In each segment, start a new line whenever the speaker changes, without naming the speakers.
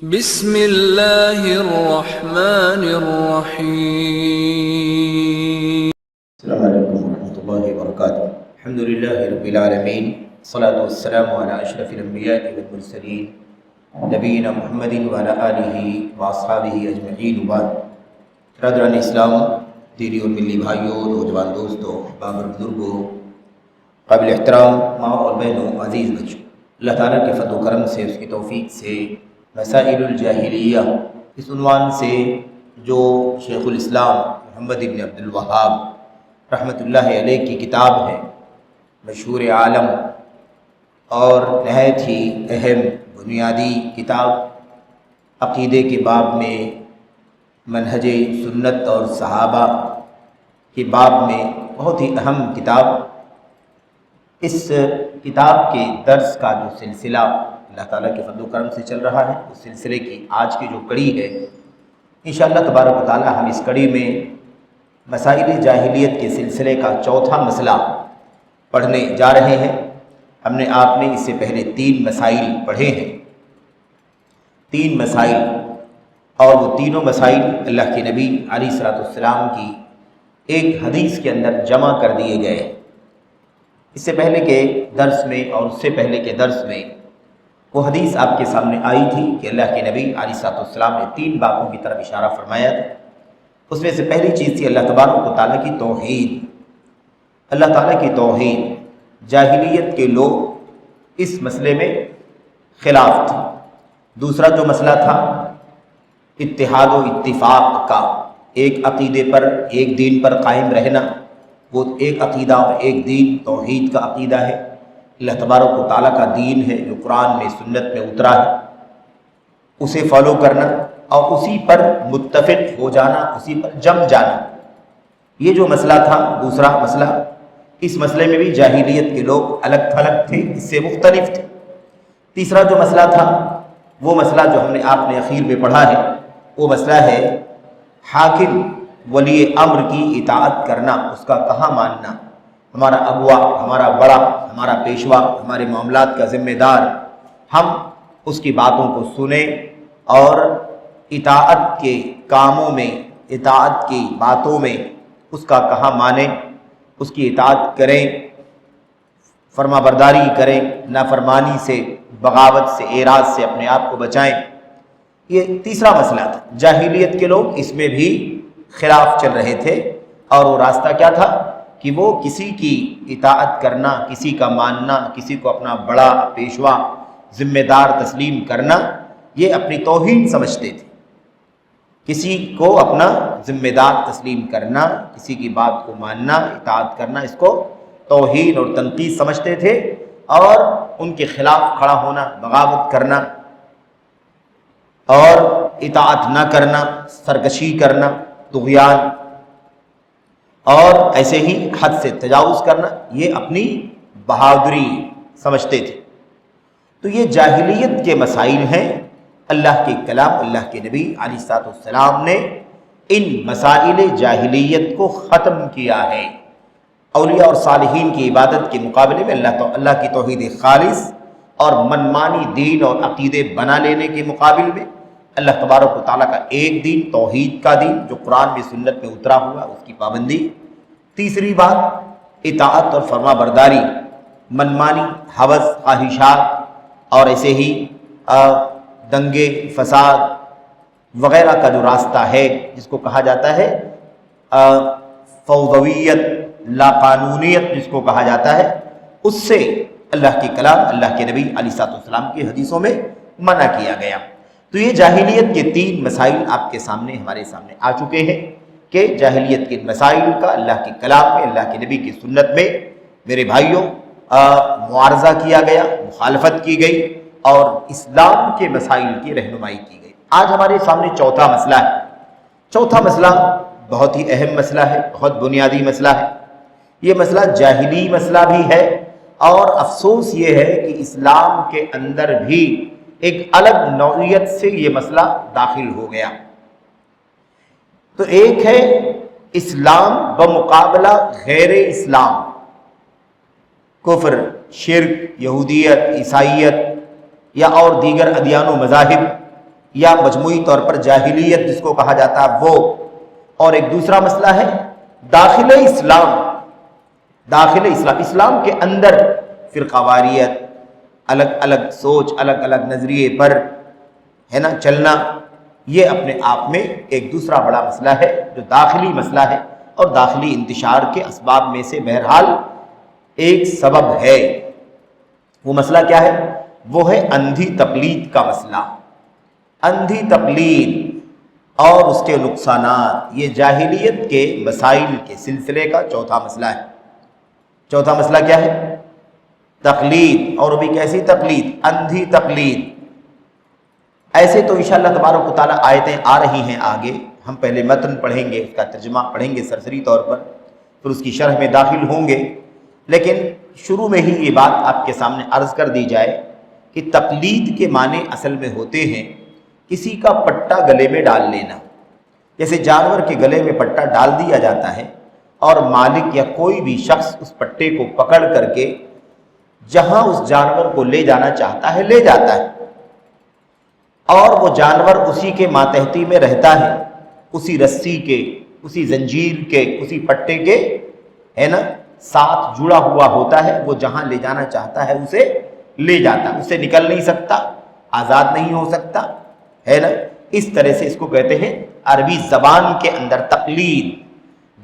بسم اللہ الرحمن الرحیم۔
السلام علیکم ورحمۃ اللہ وبرکاتہ۔ الحمد للہ رب العالمین، والصلاۃ والسلام علی اشرف الانبیاء والمرسلین نبینا محمد وعلی آلہ واصحابہ اجمعین وبعد۔ برادران اسلام، دینی اور ملی بھائیوں، نوجوان دوستوں، بابر بزرگوں، قابل احترام ماں اور بہنوں، عزیز بچوں، اللہ تعالیٰ کے فضل و کرم سے، اس کی توفیق سے مسائل الجاہلیہ اس عنوان سے جو شیخ الاسلام محمد ابن عبد الوہاب رحمۃ اللہ علیہ کی کتاب ہے، مشہور عالم اور نہایت ہی اہم بنیادی کتاب، عقیدے کے باب میں، منہج سنت اور صحابہ کے باب میں بہت ہی اہم کتاب۔ اس کتاب کے درس کا جو سلسلہ اللہ تعالیٰ کے فضل و کرم سے چل رہا ہے، اس سلسلے کی آج کی جو کڑی ہے، انشاءاللہ تبارک و تعالیٰ ہم اس کڑی میں مسائل جاہلیت کے سلسلے کا چوتھا مسئلہ پڑھنے جا رہے ہیں۔ ہم نے آپ نے اس سے پہلے 3 مسائل پڑھے ہیں، 3 مسائل، اور وہ تینوں مسائل اللہ کے نبی علیہ الصلوۃ والسلام کی ایک حدیث کے اندر جمع کر دیے گئے۔ اس سے پہلے کے درس میں اور اس سے پہلے کے درس میں وہ حدیث آپ کے سامنے آئی تھی کہ اللہ کے نبی علیہ الصلوۃ والسلام نے 3 باتوں کی طرف اشارہ فرمایا تھا۔ اس میں سے پہلی چیز تھی اللہ تبارک و تعالیٰ کی توحید، اللہ تعالیٰ کی توحید۔ جاہلیت کے لوگ اس مسئلے میں خلاف تھے۔ دوسرا جو مسئلہ تھا اتحاد و اتفاق کا، ایک عقیدے پر، ایک دین پر قائم رہنا، وہ ایک عقیدہ اور ایک دین توحید کا عقیدہ ہے، اللہ تبارک و تعالیٰ کا دین ہے جو قرآن میں سنت میں اترا ہے، اسے فالو کرنا اور اسی پر متفق ہو جانا، اسی پر جم جانا، یہ جو مسئلہ تھا دوسرا مسئلہ۔ اس مسئلے میں بھی جاہلیت کے لوگ الگ تھلگ تھے، اس سے مختلف تھے۔ تیسرا جو مسئلہ تھا، وہ مسئلہ جو ہم نے آپ نے اخیر میں پڑھا ہے، وہ مسئلہ ہے حاکم ولی امر کی اطاعت کرنا، اس کا کہاں ماننا۔ ہمارا اغوا، ہمارا بڑا، ہمارا پیشوا، ہمارے معاملات کا ذمہ دار، ہم اس کی باتوں کو سنیں اور اطاعت کے کاموں میں، اطاعت کی باتوں میں اس کا کہاں مانیں، اس کی اطاعت کریں، فرما برداری کریں، نافرمانی سے، بغاوت سے، اعراض سے اپنے آپ کو بچائیں۔ یہ تیسرا مسئلہ تھا۔ جاہلیت کے لوگ اس میں بھی خلاف چل رہے تھے، اور وہ راستہ کیا تھا کہ وہ کسی کی اطاعت کرنا، کسی کا ماننا، کسی کو اپنا بڑا، پیشوا، ذمہ دار تسلیم کرنا، یہ اپنی توہین سمجھتے تھے۔ کسی کو اپنا ذمہ دار تسلیم کرنا، کسی کی بات کو ماننا، اطاعت کرنا، اس کو توہین اور تنقید سمجھتے تھے، اور ان کے خلاف کھڑا ہونا، بغاوت کرنا اور اطاعت نہ کرنا، سرکشی کرنا، طغیان اور ایسے ہی حد سے تجاوز کرنا، یہ اپنی بہادری سمجھتے تھے۔ تو یہ جاہلیت کے مسائل ہیں۔ اللہ کے کلام، اللہ کے نبی علیہ الصلوۃ والسلام نے ان مسائل جاہلیت کو ختم کیا ہے۔ اولیاء اور صالحین کی عبادت کے مقابلے میں اللہ کی توحید خالص اور منمانی دین اور عقیدے بنا لینے کے مقابل میں اللہ تبارک و تعالیٰ کا ایک دین، توحید کا دین جو قرآن میں سنت میں اترا ہوا، اس کی پابندی۔ تیسری بات اطاعت اور فرما برداری، منمانی، ہوس، خواہشات اور ایسے ہی دنگے، فساد وغیرہ کا جو راستہ ہے، جس کو کہا جاتا ہے فوضویت، لا قانونیت جس کو کہا جاتا ہے، اس سے اللہ کے کلام، اللہ کے نبی علیہ الصلوۃ والسلام کی حدیثوں میں منع کیا گیا۔ تو یہ جاہلیت کے 3 مسائل آپ کے سامنے، ہمارے سامنے آ چکے ہیں کہ جاہلیت کے مسائل کا اللہ کے کلام میں، اللہ کے نبی کی سنت میں میرے بھائیوں معارضہ کیا گیا، مخالفت کی گئی، اور اسلام کے مسائل کی رہنمائی کی گئی۔ آج ہمارے سامنے چوتھا مسئلہ ہے۔ چوتھا مسئلہ بہت ہی اہم مسئلہ ہے، بہت بنیادی مسئلہ ہے۔ یہ مسئلہ جاہلی مسئلہ بھی ہے، اور افسوس یہ ہے کہ اسلام کے اندر بھی ایک الگ نوعیت سے یہ مسئلہ داخل ہو گیا۔ تو ایک ہے اسلام بمقابلہ غیر اسلام، کفر، شرک، یہودیت، عیسائیت یا اور دیگر ادیان و مذاہب، یا مجموعی طور پر جاہلیت جس کو کہا جاتا ہے وہ، اور ایک دوسرا مسئلہ ہے داخل اسلام. داخل اسلام، اسلام کے اندر فرقہ واریت، الگ الگ سوچ، الگ الگ نظریے پر ہے نا چلنا، یہ اپنے آپ میں ایک دوسرا بڑا مسئلہ ہے جو داخلی مسئلہ ہے، اور داخلی انتشار کے اسباب میں سے بہرحال ایک سبب ہے. وہ مسئلہ کیا ہے؟ وہ ہے اندھی تقلید کا مسئلہ. اندھی تقلید اور اس کے نقصانات، یہ جاہلیت کے مسائل کے سلسلے کا چوتھا مسئلہ ہے. چوتھا مسئلہ کیا ہے؟ تقلید. اور وہ بھی کیسی تقلید؟ اندھی تقلید. ایسے تو انشاءاللہ تبارک و تعالیٰ آیتیں آ رہی ہیں آگے، ہم پہلے متن پڑھیں گے، اس کا ترجمہ پڑھیں گے سرسری طور پر، پھر اس کی شرح میں داخل ہوں گے. لیکن شروع میں ہی یہ بات آپ کے سامنے عرض کر دی جائے کہ تقلید کے معنی اصل میں ہوتے ہیں کسی کا پٹا گلے میں ڈال لینا. جیسے جانور کے گلے میں پٹا ڈال دیا جاتا ہے اور مالک یا کوئی بھی شخص اس پٹے کو پکڑ کر کے جہاں اس جانور کو لے جانا چاہتا ہے لے جاتا ہے، اور وہ جانور اسی کے ماتحتی میں رہتا ہے، اسی رسی کے، اسی زنجیر کے، اسی پٹے کے ہے نا ساتھ جڑا ہوا ہوتا ہے. وہ جہاں لے جانا چاہتا ہے اسے لے جاتا ہے، اسے نکل نہیں سکتا، آزاد نہیں ہو سکتا ہے نا. اس طرح سے اس کو کہتے ہیں عربی زبان کے اندر تقلید.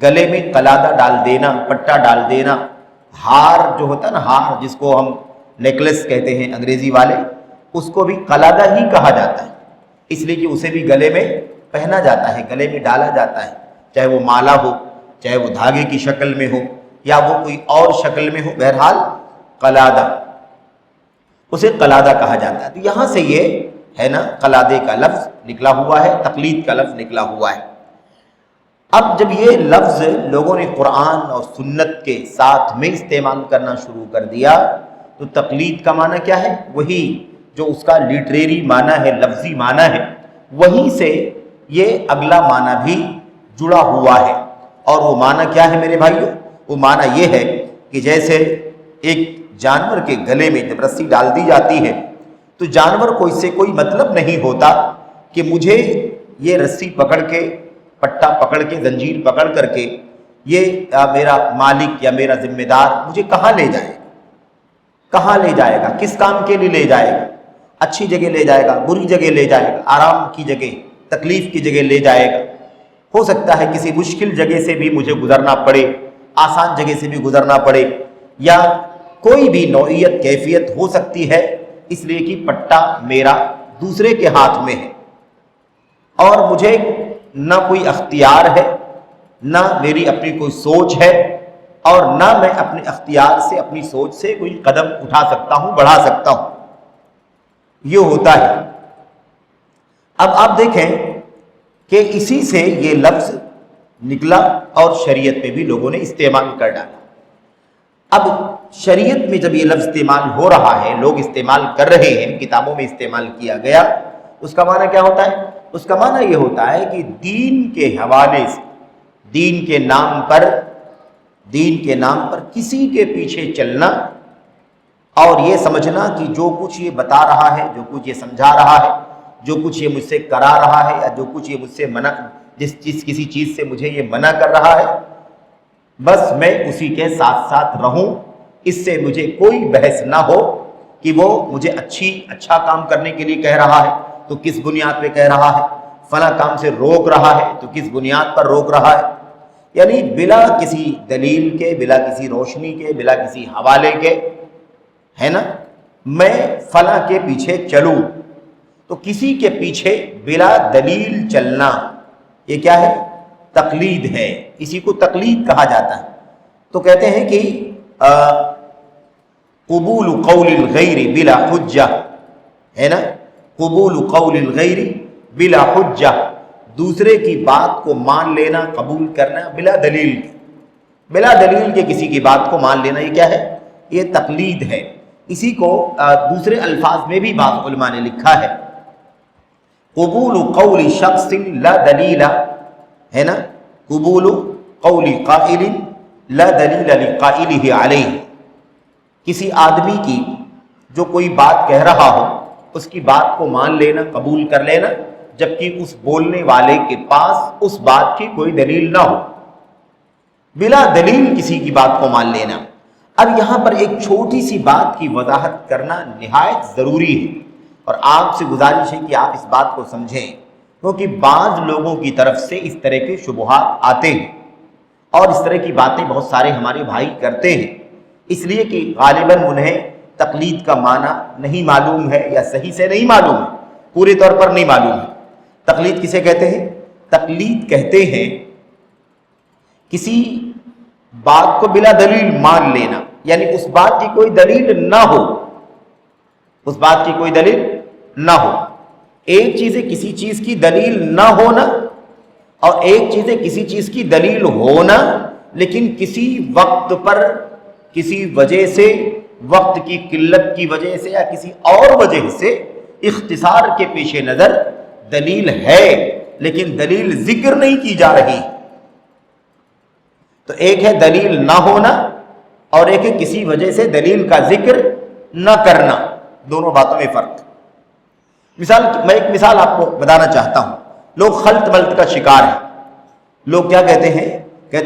گلے میں قلادہ ڈال دینا، پٹا ڈال دینا. ہار جو ہوتا ہے نا، ہار جس کو ہم نیکلس کہتے ہیں انگریزی والے، اس کو بھی قلادہ ہی کہا جاتا ہے، اس لیے کہ اسے بھی گلے میں پہنا جاتا ہے، گلے میں ڈالا جاتا ہے، چاہے وہ مالا ہو، چاہے وہ دھاگے کی شکل میں ہو، یا وہ کوئی اور شکل میں ہو، بہرحال قلادہ، اسے قلادہ کہا جاتا ہے. تو یہاں سے یہ ہے نا قلادے کا لفظ نکلا ہوا ہے، تقلید کا لفظ نکلا ہوا ہے. اب جب یہ لفظ لوگوں نے قرآن اور سنت کے ساتھ میں استعمال کرنا شروع کر دیا تو تقلید کا معنی کیا ہے؟ وہی جو اس کا لٹریری معنی ہے، لفظی معنی ہے، وہیں سے یہ اگلا معنی بھی جڑا ہوا ہے. اور وہ معنی کیا ہے میرے بھائیو؟ وہ معنی یہ ہے کہ جیسے ایک جانور کے گلے میں جب رسی ڈال دی جاتی ہے تو جانور کو اس سے کوئی مطلب نہیں ہوتا کہ مجھے یہ رسی پکڑ کے، پٹا پکڑ کے، زنجیر پکڑ کر کے یہ میرا مالک یا میرا ذمہ دار مجھے کہاں لے جائے، کہاں لے جائے گا، کس کام کے لیے لے جائے گا، اچھی جگہ لے جائے گا، بری جگہ لے جائے گا، آرام کی جگہ، تکلیف کی جگہ لے جائے گا. ہو سکتا ہے کسی مشکل جگہ سے بھی مجھے گزرنا پڑے، آسان جگہ سے بھی گزرنا پڑے، یا کوئی بھی نوعیت کیفیت ہو سکتی ہے، اس لیے کہ پٹا میرا دوسرے کے ہاتھ میں ہے اور مجھے نہ کوئی اختیار ہے، نہ میری اپنی کوئی سوچ ہے، اور نہ میں اپنے اختیار سے، اپنی سوچ سے کوئی قدم اٹھا سکتا ہوں، بڑھا سکتا ہوں. یہ ہوتا ہے. اب آپ دیکھیں کہ اسی سے یہ لفظ نکلا اور شریعت میں بھی لوگوں نے استعمال کر ڈالا. اب شریعت میں جب یہ لفظ استعمال ہو رہا ہے، لوگ استعمال کر رہے ہیں، کتابوں میں استعمال کیا گیا، اس کا معنی کیا ہوتا ہے؟ اس کا معنی یہ ہوتا ہے کہ دین کے حوالے سے، دین کے نام پر کسی کے پیچھے چلنا اور یہ سمجھنا کہ جو کچھ یہ بتا رہا ہے، جو کچھ یہ سمجھا رہا ہے، جو کچھ یہ مجھ سے کرا رہا ہے، یا جو کچھ یہ مجھ سے منع، کسی چیز سے مجھے یہ منع کر رہا ہے، بس میں اسی کے ساتھ ساتھ رہوں، اس سے مجھے کوئی بحث نہ ہو کہ وہ مجھے اچھا کام کرنے کے لیے کہہ رہا ہے تو کس بنیاد پہ کہہ رہا ہے، فلاں کام سے روک رہا ہے تو کس بنیاد پر روک رہا ہے. یعنی بلا کسی دلیل کے، بلا کسی روشنی کے، بلا کسی حوالے کے ہے نا میں فلاں کے پیچھے چلوں. تو کسی کے پیچھے بلا دلیل چلنا یہ کیا ہے؟ تقلید ہے. اسی کو تقلید کہا جاتا ہے. تو کہتے ہیں کہ قبول قول الغیر بلا حجہ ہے نا، قبول قول الغیر بلا حجہ، دوسرے کی بات کو مان لینا، قبول کرنا بلا دلیل، بلا دلیل کے کسی کی بات کو مان لینا، یہ کیا ہے؟ یہ تقلید ہے. اسی کو دوسرے الفاظ میں بھی بعض علماء نے لکھا ہے، قبول قول شخص لا دلیل ہے نا، قبول قول قائل لا دلیل لقائلہ علیہ. کسی آدمی کی جو کوئی بات کہہ رہا ہو اس کی بات کو مان لینا، قبول کر لینا، جبکہ اس بولنے والے کے پاس اس بات کی کوئی دلیل نہ ہو، بلا دلیل کسی کی بات کو مان لینا۔ اب یہاں پر ایک چھوٹی سی بات کی وضاحت کرنا نہایت ضروری ہے، اور آپ سے گزارش ہے کہ آپ اس بات کو سمجھیں، کیونکہ بعض لوگوں کی طرف سے اس طرح کے شبہات آتے ہیں، اور اس طرح کی باتیں بہت سارے ہمارے بھائی کرتے ہیں، اس لیے کہ غالباً انہیں تقلید کا معنی نہیں معلوم ہے، یا صحیح سے نہیں معلوم ہے، پورے طور پر نہیں معلوم ہے۔ تقلید کسے کہتے ہیں؟ تقلید کہتے ہیں کسی بات کو بلا دلیل مان لینا، یعنی اس بات کی کوئی دلیل نہ ہو، اس بات کی کوئی دلیل نہ ہو۔ ایک چیز ہے کسی چیز کی دلیل نہ ہونا، اور ایک چیز ہے کسی چیز کی دلیل ہونا، لیکن کسی وقت پر کسی وجہ سے، وقت کی قلت کی وجہ سے یا کسی اور وجہ سے اختصار کے پیش نظر دلیل ہے، لیکن دلیل ذکر نہیں کی جا رہی۔ تو ایک ہے دلیل نہ ہونا، اور ایک ہے کسی وجہ سے دلیل کا ذکر نہ کرنا، دونوں باتوں میں فرق۔ میں ایک مثال آپ کو بتانا چاہتا ہوں۔ لوگ خلط ملط کا شکار ہیں۔ لوگ کیا کہتے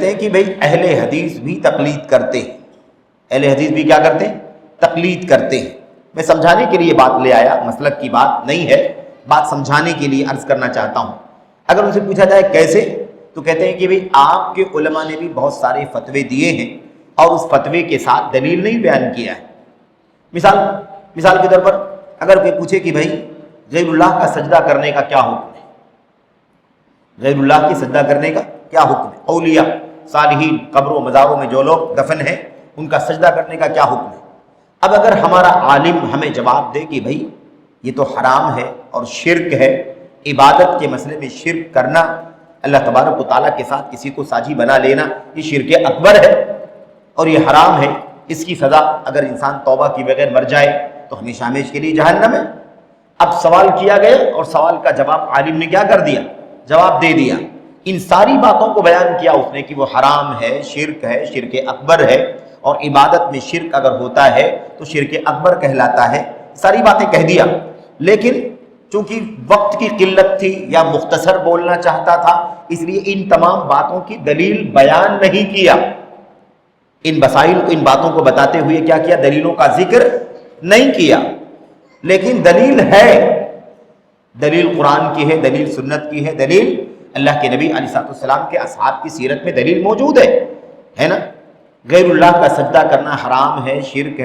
ہیں کہ بھئی اہل حدیث بھی تقلید کرتے ہیں، اہل حدیث بھی کیا کرتے ہیں؟ تقلید کرتے ہیں۔ میں سمجھانے کے لیے بات لے آیا، مسلک کی بات نہیں ہے، بات سمجھانے کے لیے عرض کرنا چاہتا ہوں۔ اگر ان سے پوچھا جائے کیسے، تو کہتے ہیں کہ بھئی آپ کے علماء نے بھی بہت سارے فتوے دیے ہیں، اور اس فتوے کے ساتھ دلیل نہیں بیان کیا ہے۔ مثال کے طور پر اگر کوئی پوچھے کہ بھئی غیر اللہ کا سجدہ کرنے کا کیا حکم ہے، غیر اللہ کی سجدہ کرنے کا کیا حکم ہے، اولیاء صالحین قبروں مزاروں میں جو لوگ دفن ہیں ان کا سجدہ کرنے کا کیا حکم ہے۔ اب اگر ہمارا عالم ہمیں جواب دے کہ بھئی یہ تو حرام ہے اور شرک ہے، عبادت کے مسئلے میں شرک کرنا، اللہ تبارک و تعالیٰ کے ساتھ کسی کو ساجی بنا لینا، یہ شرک اکبر ہے اور یہ حرام ہے، اس کی سزا اگر انسان توبہ کی بغیر مر جائے تو ہمیشہ ہمیشہ کے لیے جہنم ہے۔ اب سوال کیا گیا اور سوال کا جواب عالم نے کیا کر دیا؟ جواب دے دیا۔ ان ساری باتوں کو بیان کیا اس نے کہ وہ حرام ہے، شرک اکبر ہے، اور عبادت میں شرک اگر ہوتا ہے تو شرک اکبر کہلاتا ہے، ساری باتیں کہہ دیا۔ لیکن چونکہ وقت کی قلت تھی یا مختصر بولنا چاہتا تھا، اس لیے ان تمام باتوں کی دلیل بیان نہیں کیا۔ ان باتوں کو بتاتے ہوئے کیا کیا؟ دلیلوں کا ذکر نہیں کیا۔ لیکن دلیل ہے، دلیل قرآن کی ہے، دلیل سنت کی ہے، دلیل اللہ کے نبی علیہ السلام کے اصحاب کی سیرت میں دلیل موجود ہے نا۔ غیر اللہ کا سجدہ کرنا حرام ہے، شرک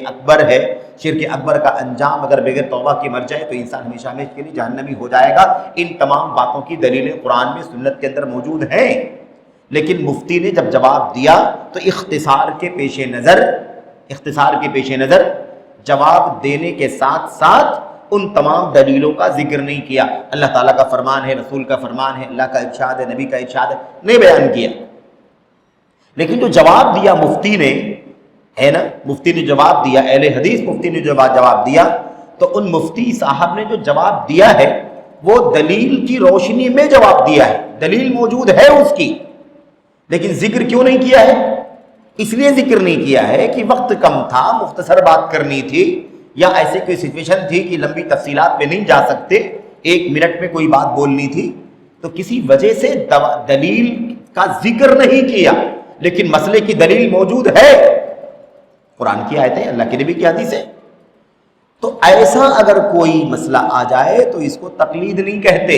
اکبر ہے، شرک اکبر کا انجام اگر بغیر توبہ کے مر جائے تو انسان ہمیشہ ہمیشہ کے لیے جہنمی ہو جائے گا۔ ان تمام باتوں کی دلیلیں قرآن میں، سنت کے اندر موجود ہیں۔ لیکن مفتی نے جب جواب دیا تو اختصار کے پیش نظر جواب دینے کے ساتھ ساتھ ان تمام دلیلوں کا ذکر نہیں کیا۔ اللہ تعالیٰ کا فرمان ہے، رسول کا فرمان ہے، اللہ کا ارشاد ہے، نبی کا ارشاد ہے، نہیں بیان کیا۔ لیکن جو جواب دیا مفتی نے، ہے نا، مفتی نے جواب دیا، اہل حدیث مفتی نے جواب دیا، تو ان مفتی صاحب نے جو جواب دیا ہے وہ دلیل کی روشنی میں جواب دیا ہے، دلیل موجود ہے اس کی، لیکن ذکر کیوں نہیں کیا ہے؟ اس لیے ذکر نہیں کیا ہے کہ وقت کم تھا، مختصر بات کرنی تھی، یا ایسے کوئی سچویشن تھی کہ لمبی تفصیلات پہ نہیں جا سکتے، 1 منٹ میں کوئی بات بولنی تھی، تو کسی وجہ سے دلیل کا ذکر نہیں کیا۔ لیکن مسئلے کی دلیل موجود ہے، قرآن کی آیتیں، اللہ کے نبی کی حدیث ہے۔ تو ایسا اگر کوئی مسئلہ آ جائے تو اس کو تقلید نہیں کہتے،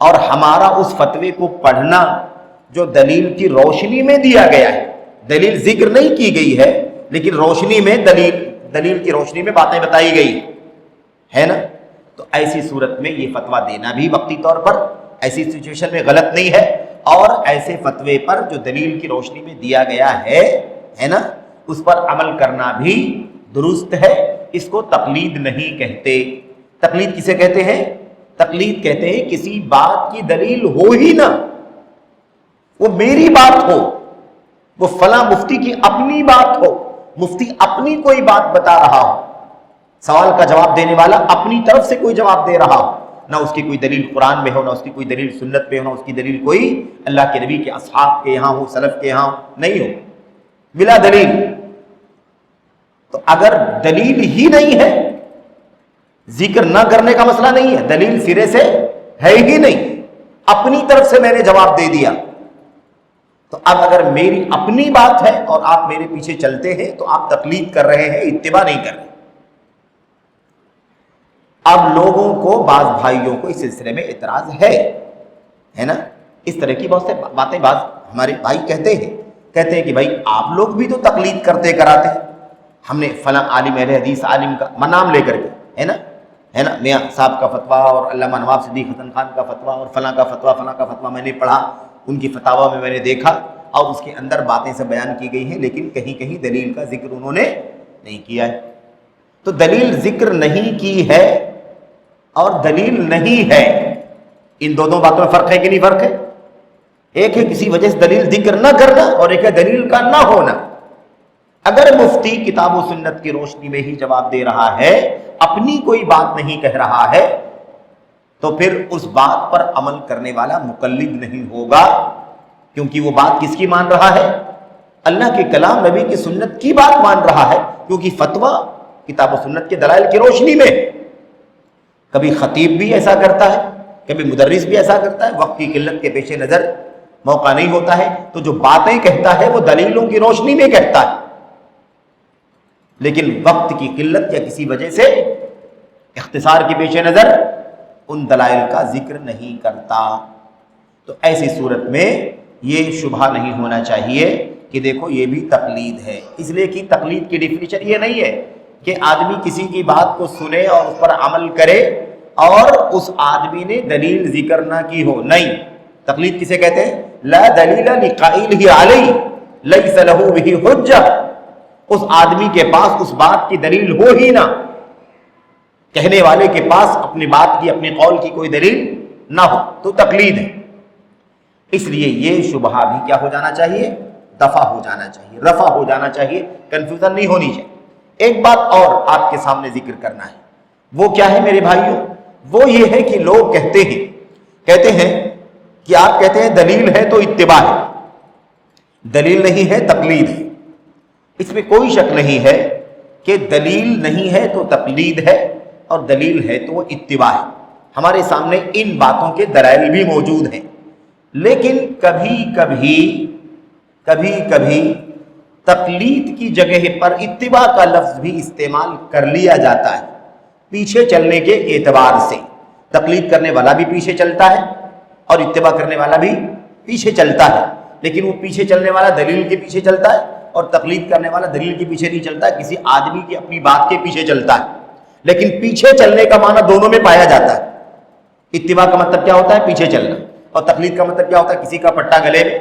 اور ہمارا اس فتوے کو پڑھنا جو دلیل کی روشنی میں دیا گیا ہے، دلیل ذکر نہیں کی گئی ہے لیکن روشنی میں دلیل کی روشنی میں باتیں بتائی گئی ہے نا، تو ایسی صورت میں یہ فتویٰ دینا بھی وقتی طور پر ایسی سچویشن میں غلط نہیں ہے، اور ایسے فتوے پر جو دلیل کی روشنی میں دیا گیا ہے نا، اس پر عمل کرنا بھی درست ہے۔ اس کو تقلید نہیں کہتے۔ تقلید کسے کہتے ہیں؟ تقلید کہتے ہیں کسی بات کی دلیل ہو ہی نہ، وہ میری بات ہو، وہ فلاں مفتی کی اپنی بات ہو، مفتی اپنی کوئی بات بتا رہا ہو، سوال کا جواب دینے والا اپنی طرف سے کوئی جواب دے رہا ہو، نہ اس کی کوئی دلیل قرآن میں ہو، نہ اس کی کوئی دلیل سنت میں ہو، نہ اس کی دلیل کوئی اللہ کے نبی کے اصحاب کے یہاں ہو، سلف کے یہاں نہیں ہو، بلا دلیل۔ تو اگر دلیل ہی نہیں ہے ذکر نہ کرنے کا مسئلہ نہیں ہے، دلیل سرے سے ہے ہی نہیں، اپنی طرف سے میں نے جواب دے دیا۔ تو اب اگر میری اپنی بات ہے اور آپ میرے پیچھے چلتے ہیں تو آپ تقلید کر رہے ہیں، اتباع نہیں کر رہے۔ اب لوگوں کو، بعض بھائیوں کو اس سلسلے میں اعتراض ہے نا، اس طرح کی بہت سے باتیں بعض ہمارے بھائی کہتے ہیں کہ بھائی آپ لوگ بھی تو تقلید کرتے کراتے ہیں، ہم نے فلاں عالم اہل حدیث عالم کا نام لے کر کے ہے نا میاں صاحب کا فتویٰ اور علامہ نواب صدیق حسن خان کا فتویٰ اور فلاں کا فتویٰ میں نے پڑھا، ان کی فتاوی میں نے دیکھا اور اس کے اندر باتیں سے بیان کی گئی ہیں، لیکن کہیں کہیں دلیل کا ذکر انہوں نے نہیں کیا ہے۔ تو دلیل ذکر نہیں کی ہے اور دلیل نہیں ہے، ان دونوں باتوں میں فرق ہے کہ نہیں فرق ہے؟ ایک ہے کسی وجہ سے دلیل ذکر نہ کرنا اور ایک ہے دلیل کا نہ ہونا۔ اگر مفتی کتاب و سنت کی روشنی میں ہی جواب دے رہا ہے، اپنی کوئی بات نہیں کہہ رہا ہے، تو پھر اس بات پر عمل کرنے والا مقلد نہیں ہوگا، کیونکہ وہ بات کس کی مان رہا ہے؟ اللہ کے کلام، نبی کی سنت کی بات مان رہا ہے، کیونکہ فتویٰ کتاب و سنت کے دلائل کی روشنی میں۔ کبھی خطیب بھی ایسا کرتا ہے، کبھی مدرس بھی ایسا کرتا ہے، وقت کی قلت کے پیش نظر موقع نہیں ہوتا ہے، تو جو باتیں کہتا ہے وہ دلیلوں کی روشنی میں کہتا ہے، لیکن وقت کی قلت یا کسی وجہ سے اختصار کے پیش نظر ان دلائل کا ذکر نہیں کرتا۔ تو ایسی صورت میں یہ شبہ نہیں ہونا چاہیے کہ دیکھو یہ بھی تقلید ہے، اس لیے کہ تقلید کی ڈیفینیشن یہ نہیں ہے کہ آدمی کسی کی بات کو سنے اور اس پر عمل کرے اور اس آدمی نے دلیل ذکر نہ کی ہو، نہیں۔ تقلید کسے کہتے ہیں؟ لا دلیل لقائلہ علیہ لیس لہ بہ حجہ، اس آدمی کے پاس اس بات کی دلیل ہو ہی نہ، کہنے والے کے پاس اپنی بات کی، اپنے قول کی کوئی دلیل نہ ہو، تو تقلید ہے۔ اس لیے یہ شبہہ بھی کیا ہو جانا چاہیے؟ دفع ہو جانا چاہیے، رفع ہو جانا چاہیے، کنفیوژن نہیں ہونی چاہیے۔ ایک بات اور آپ کے سامنے ذکر کرنا ہے، وہ کیا ہے میرے بھائیوں؟ وہ یہ ہے کہ لوگ کہتے ہیں کہ آپ کہتے ہیں دلیل ہے تو اتباع ہے، دلیل نہیں ہے تقلید ہے۔ اس میں کوئی شک نہیں ہے کہ دلیل نہیں ہے تو تقلید ہے اور دلیل ہے تو وہ اتباع ہے۔ ہمارے سامنے ان باتوں کے دلائل بھی موجود ہیں، لیکن کبھی کبھی تقلید کی جگہ پر اتباع کا لفظ بھی استعمال کر لیا جاتا ہے، پیچھے چلنے کے اعتبار سے۔ تقلید کرنے والا بھی پیچھے چلتا ہے اور اتباع کرنے والا بھی پیچھے چلتا ہے، لیکن وہ پیچھے چلنے والا دلیل کے پیچھے چلتا ہے اور تقلید کرنے والا دلیل کے پیچھے نہیں چلتا، کسی آدمی کی اپنی بات کے پیچھے چلتا ہے۔ لیکن پیچھے چلنے کا معنی دونوں میں پایا جاتا ہے۔ اتباع کا مطلب کیا ہوتا ہے؟ پیچھے چلنا، اور تقلید کا مطلب کیا ہوتا ہے؟ کسی کا پٹا گلے میں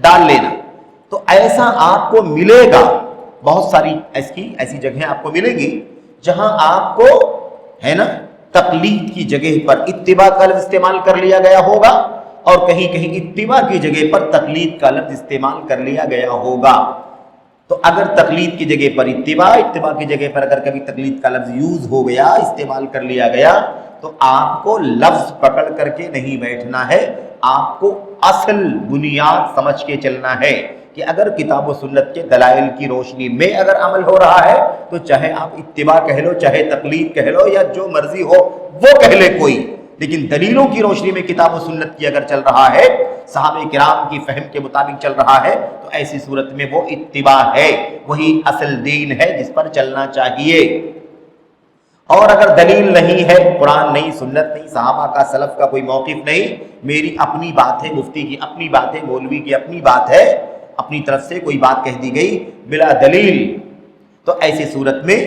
ڈال لینا۔ تو ایسا آپ کو ملے گا، بہت ساری ایسی جگہیں آپ کو ملیں گی جہاں آپ کو ہے نا تقلید کی جگہ پر اتباع کا لفظ استعمال کر لیا گیا ہوگا، اور کہیں کہیں اتباع کی جگہ پر تقلید کا لفظ استعمال کر لیا گیا ہوگا۔ تو اگر تقلید کی جگہ پر اتباع کی جگہ پر اگر کبھی تقلید کا لفظ یوز ہو گیا، استعمال کر لیا گیا، تو آپ کو لفظ پکڑ کر کے نہیں بیٹھنا ہے، آپ کو اصل بنیاد سمجھ کے چلنا ہے کہ اگر کتاب و سنت کے دلائل کی روشنی میں اگر عمل ہو رہا ہے تو چاہے آپ اتباع کہہ لو، چاہے تقلید کہہ لو، یا جو مرضی ہو وہ کہہ لے کوئی، لیکن دلیلوں کی روشنی میں کتاب و سنت کی اگر چل رہا ہے، صحابہ کرام کی فہم کے مطابق چل رہا ہے، تو ایسی صورت میں وہ اتباع ہے، وہی اصل دین ہے جس پر چلنا چاہیے۔ اور اگر دلیل نہیں ہے، قرآن نہیں، سنت نہیں، صحابہ کا، سلف کا کوئی موقف نہیں، میری اپنی بات ہے، مفتی کی اپنی بات ہے، مولوی کی اپنی بات ہے، اپنی طرف سے کوئی بات کہہ دی گئی بلا دلیل، تو ایسی صورت میں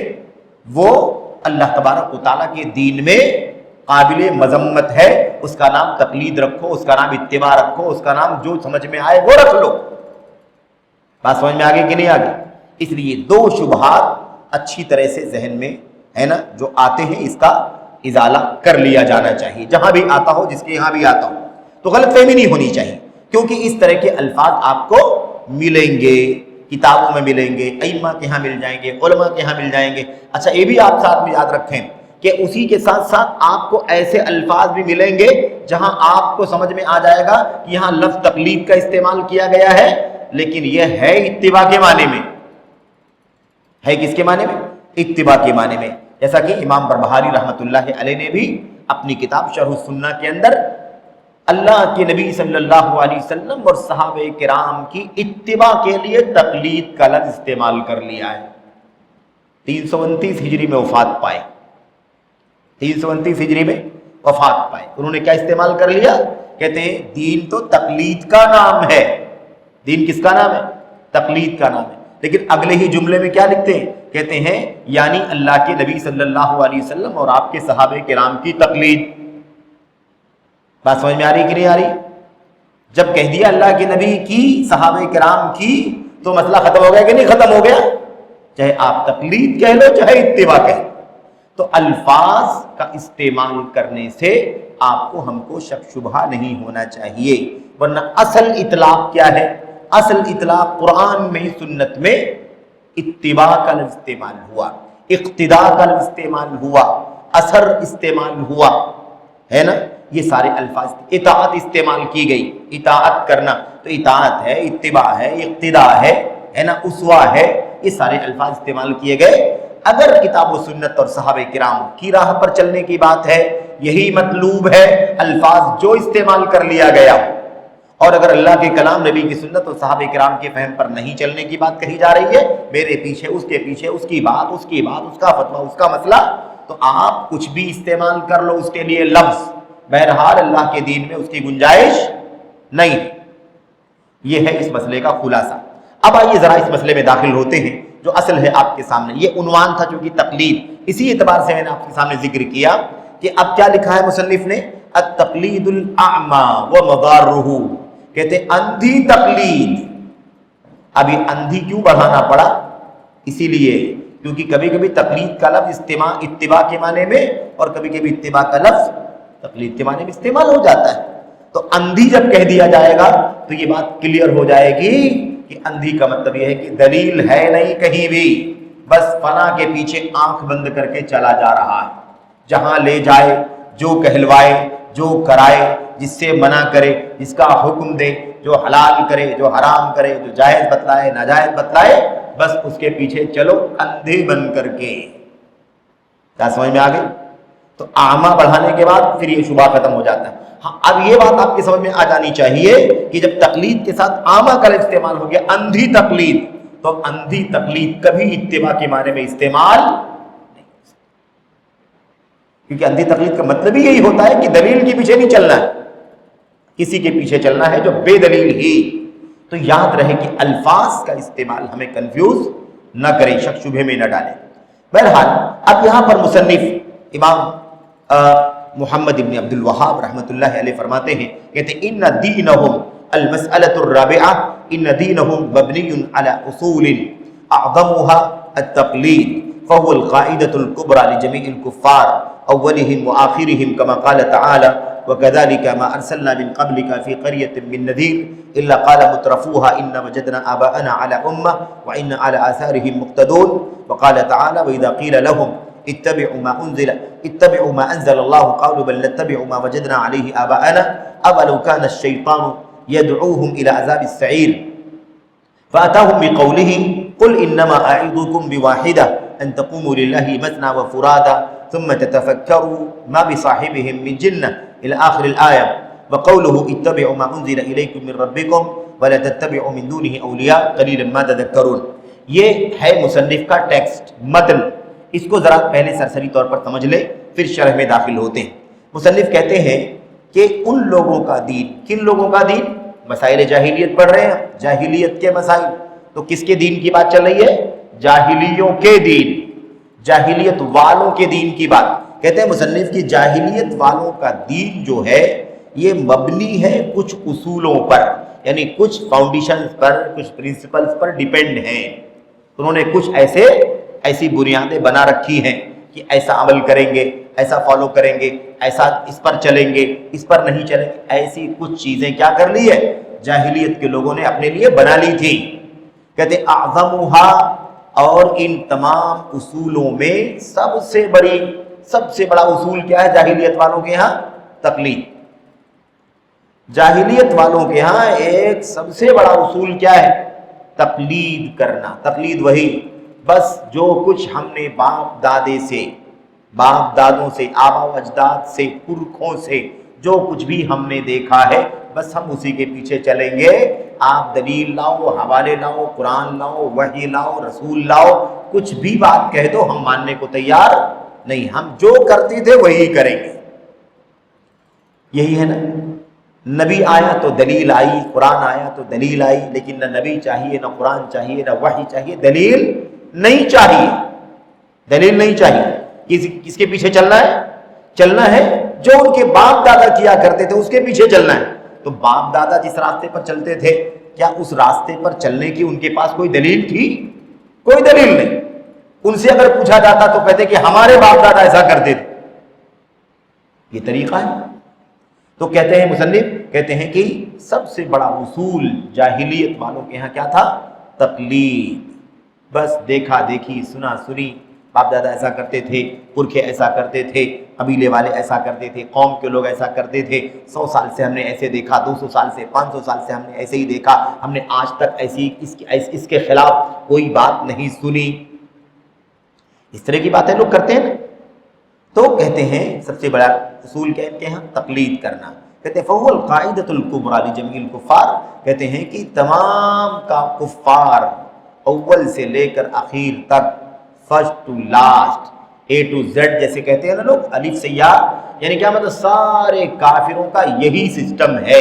وہ اللہ تبارک و تعالیٰ کے دین میں قابل مذمت ہے۔ اس کا نام تقلید رکھو، اس کا نام اتباع رکھو، اس کا نام جو سمجھ میں آئے وہ رکھ لو۔ بات سمجھ میں آگے کہ نہیں آگے؟ اس لیے دو شبہات اچھی طرح سے ذہن میں ہے نا جو آتے ہیں، اس کا ازالہ کر لیا جانا چاہیے، جہاں بھی آتا ہو، جس کے یہاں بھی آتا ہو، تو غلط فہمی نہیں ہونی چاہیے، کیونکہ اس طرح کے الفاظ آپ کو ملیں گے، کتابوں میں ملیں گے، ائمہ کے ہاں مل جائیں گے، علماء کے ہاں مل جائیں گے۔ اچھا یہ بھی آپ ساتھ میں یاد رکھیں کہ اسی کے ساتھ ساتھ آپ کو ایسے الفاظ بھی ملیں گے جہاں آپ کو سمجھ میں آ جائے گا کہ یہاں لفظ تقلید کا استعمال کیا گیا ہے، لیکن یہ ہے اتباع کے معنی میں، ہے کس کے معنی میں؟ اتباع کے معنی میں۔ جیسا کہ امام بربہاری رحمۃ اللہ علیہ نے بھی اپنی کتاب شرح السنہ کے اندر اللہ کے نبی صلی اللہ علیہ وسلم اور صحابہ کرام کی اتباع کے لیے تقلید کا لفظ استعمال کر لیا ہے۔ 329 ہجری میں وفات پائے، 329 ہجری میں وفات پائے۔ انہوں نے کیا استعمال کر لیا؟ کہتے ہیں دین تو تقلید کا نام ہے۔ دین کس کا نام ہے؟ تقلید کا نام ہے۔ لیکن اگلے ہی جملے میں کیا لکھتے ہیں؟ کہتے ہیں یعنی اللہ کے نبی صلی اللہ علیہ وسلم اور آپ کے صحابہ کرام کی تقلید۔ بات سمجھ میں آ رہی کہ نہیں آ رہی؟ جب کہہ دیا اللہ کے نبی کی، صحابہ کرام کی، تو مسئلہ ختم ہو گیا کہ نہیں ختم ہو گیا؟ چاہے آپ تقلید کہہ لو چاہے اتباع کہہ لو۔ تو الفاظ کا استعمال کرنے سے آپ کو ہم کو شک شبہ نہیں ہونا چاہیے، ورنہ اصل اطلاق کیا ہے؟ اصل اطلاق قرآن میں سنت میں اتباع کا لفظ استعمال ہوا، اقتداء کا لفظ استعمال ہوا، اثر استعمال ہوا، ہے نا؟ یہ سارے الفاظ، اطاعت استعمال کی گئی، اطاعت کرنا، تو اطاعت ہے، اتباع ہے، اقتداء ہے نا، اسوہ ہے، یہ سارے الفاظ استعمال کیے گئے۔ اگر کتاب و سنت اور صحابہ کرام کی راہ پر چلنے کی بات ہے، یہی مطلوب ہے، الفاظ جو استعمال کر لیا گیا، اور اگر اللہ کے کلام، نبی کی سنت اور صحابہ کرام کے فہم پر نہیں چلنے کی بات کہی جا رہی ہے، میرے پیچھے، اس کے پیچھے، اس کی بات، اس کی بات، اس کا فتویٰ، اس کا مسئلہ، تو آپ کچھ بھی استعمال کر لو اس کے لیے لفظ، بہرحال اللہ کے دین میں اس کی گنجائش نہیں۔ یہ ہے اس مسئلے کا خلاصہ۔ اب آئیے ذرا اس مسئلے میں داخل ہوتے ہیں جو اصل ہے آپ کے سامنے۔ یہ عنوان تھا چونکہ تقلید، اسی اعتبار سے میں نے آپ کے سامنے ذکر کیا کہ اب کیا لکھا ہے مصنف نے؟ التقلید الاعمی ومضارہ، کہتے ہیں اندھی تقلید۔ ابھی اندھی کیوں بڑھانا پڑا؟ اسی لیے کیونکہ کبھی کبھی تقلید کا لفظ اتباع کے معنی میں، اور کبھی کبھی اتباع کا لفظ تقلید کے معنی میں استعمال ہو جاتا ہے۔ تو اندھی جب کہہ دیا جائے گا تو یہ بات کلیئر ہو جائے گی کہ اندھی کا مطلب یہ ہے کہ دلیل ہے نہیں کہیں بھی، بس فنا کے پیچھے آنکھ بند کر کے چلا جا رہا ہے، جہاں لے جائے، جو کہلوائے، جو کرائے، جس سے منع کرے، جس کا حکم دے، جو حلال کرے، جو حرام کرے، جو جائز بتلائے، ناجائز بتلائے، بس اس کے پیچھے چلو اندھے بن کر کے۔ کیا سمجھ میں آ گئی؟ تو اعمیٰ بڑھانے کے بعد پھر یہ شبہ ختم ہو جاتا ہے۔ ہاں، اب یہ بات آپ کی سمجھ میں آ جانی چاہیے کہ جب تقلید کے ساتھ اعمیٰ کا لفظ استعمال ہو گیا، اندھی تقلید، تو اندھی تقلید کبھی اتباع کے معنی میں استعمال نہیں، کیونکہ اندھی تقلید کا مطلب ہی یہی ہوتا ہے کہ دلیل کے پیچھے نہیں چلنا ہے، کسی کے پیچھے چلنا ہے جو بے دلیل ہی۔ تو یاد رہے کہ الفاظ کا استعمال ہمیں کنفیوز نہ کرے، شک شبہ میں نہ ڈالے۔ بہرحال اب یہاں پر مصنف امام محمد ابن عبد الوہاب رحمۃ اللہ علیہ فرماتے ہیں، کہتے ہیں ان دینہم المسألۃ الرابعہ، ان دینہم مبنی علی اصول اعظمها التقلید فهو القاعدۃ الکبریٰ لجمیع الکفار اولہم وآخرہم کما قال تعالی وكذلك ما ارسلنا من قبلك في قرية من نذير الا قال مترفوها ان وجدنا آباءنا على امة وان على آثارهم مقتدون وقال تعالى واذا قيل لهم اتبعوا ما انزل الله قالوا بل نتبع ما وجدنا عليه آباءنا اولو كان الشيطان يدعوهم الى عذاب السعير فاتاهم بقوله قل انما اعظكم بواحدة ان تقوموا لله مثنى وفرادا ثم تتفكروا ما بصاحبهم من جنة الى آخر الآية وقوله اتبعوا ما انزل اليكم من ربكم ولا تتبعوا من دونه اولیاء قلیلا ما تذکرون۔ یہ ہے مصنف کا ٹیکسٹ، متن، اس کو ذرا پہلے سرسری طور پر سمجھ لے، پھر شرح میں داخل ہوتے ہیں۔ مصنف کہتے ہیں کہ ان لوگوں کا دین، کن لوگوں کا دین؟ مسائل جاہلیت پڑھ رہے ہیں، جاہلیت کے مسائل، تو کس کے دین کی بات چل رہی ہے؟ جاہلیوں کے دین، جاہلیت والوں کے دین کی بات۔ کہتے ہیں مصنف کی جاہلیت والوں کا دین جو ہے یہ مبنی ہے کچھ اصولوں پر، یعنی کچھ فاؤنڈیشنز پر، کچھ پرنسپلز پر ڈیپینڈ ہیں۔ انہوں نے کچھ ایسی بنیادیں بنا رکھی ہیں کہ ایسا عمل کریں گے، ایسا فالو کریں گے، ایسا اس پر چلیں گے، اس پر نہیں چلیں گے، ایسی کچھ چیزیں کیا کر لی ہے جاہلیت کے لوگوں نے اپنے لیے بنا لی تھی۔ کہتے ہیں اعظمھا، اور ان تمام اصولوں میں سب سے بڑا اصول کیا ہے جاہلیت والوں کے ہاں؟ تقلید۔ جاہلیت والوں کے ہاں ایک سب سے بڑا اصول کیا ہے؟ تقلید کرنا۔ تقلید وہی، بس جو کچھ ہم نے باپ دادے سے باپ دادوں سے، آبا و اجداد سے، پرکھوں سے جو کچھ بھی ہم نے دیکھا ہے بس ہم اسی کے پیچھے چلیں گے۔ آپ دلیل لاؤ، حوالے لاؤ، قرآن لاؤ، وحی لاؤ، رسول لاؤ، کچھ بھی بات کہہ دو ہم ماننے کو تیار نہیں، ہم جو کرتے تھے وہی کریں گے۔ یہی ہے نا، نبی آیا تو دلیل آئی، قرآن آیا تو دلیل آئی، لیکن نہ نبی چاہیے، نہ قرآن چاہیے، نہ وحی چاہیے، دلیل نہیں چاہیے، دلیل نہیں چاہیے۔ کس کے پیچھے چلنا ہے؟ چلنا ہے جو ان کے باپ دادا کیا کرتے تھے اس کے پیچھے چلنا ہے۔ تو باپ دادا جس راستے پر چلتے تھے کیا اس راستے پر چلنے کی ان کے پاس کوئی دلیل تھی؟ کوئی دلیل نہیں۔ ان سے اگر پوچھا جاتا تو کہتے کہ ہمارے باپ دادا ایسا کرتے تھے۔ یہ طریقہ ہے۔ تو کہتے ہیں مصنف، کہتے ہیں کہ سب سے بڑا اصول جاہلیت والوں کے ہاں کیا تھا؟ تقلید، بس دیکھا دیکھی، سنا سنی، باپ دادا ایسا کرتے تھے، پرکھے ایسا کرتے تھے، قبیلے والے ایسا کرتے تھے، قوم کے لوگ ایسا کرتے تھے، 100 سال سے ہم نے ایسے دیکھا، 200 سال سے، 500 سال سے ہم نے ایسے ہی دیکھا، ہم نے آج تک ایسی اس کے خلاف کوئی بات نہیں سنی۔ اس طرح کی باتیں لوگ کرتے ہیں نا۔ تو کہتے ہیں سب سے بڑا اصول کیا ان کے ہاں؟ تقلید کرنا۔ کہتے ہیں فَهُوَ الْقَاعِدَةُ الْكُبْرَى لِجَمِيعِ الْكُفَّارِ، کہتے ہیں کہ تمام کا کفار اول سے لے کر اخیر تک، first to last, A to Z جیسے کہتے ہیں نا لوگ، الف سے یا، یعنی کیا مطلب سارے کافروں کا یہی سسٹم ہے۔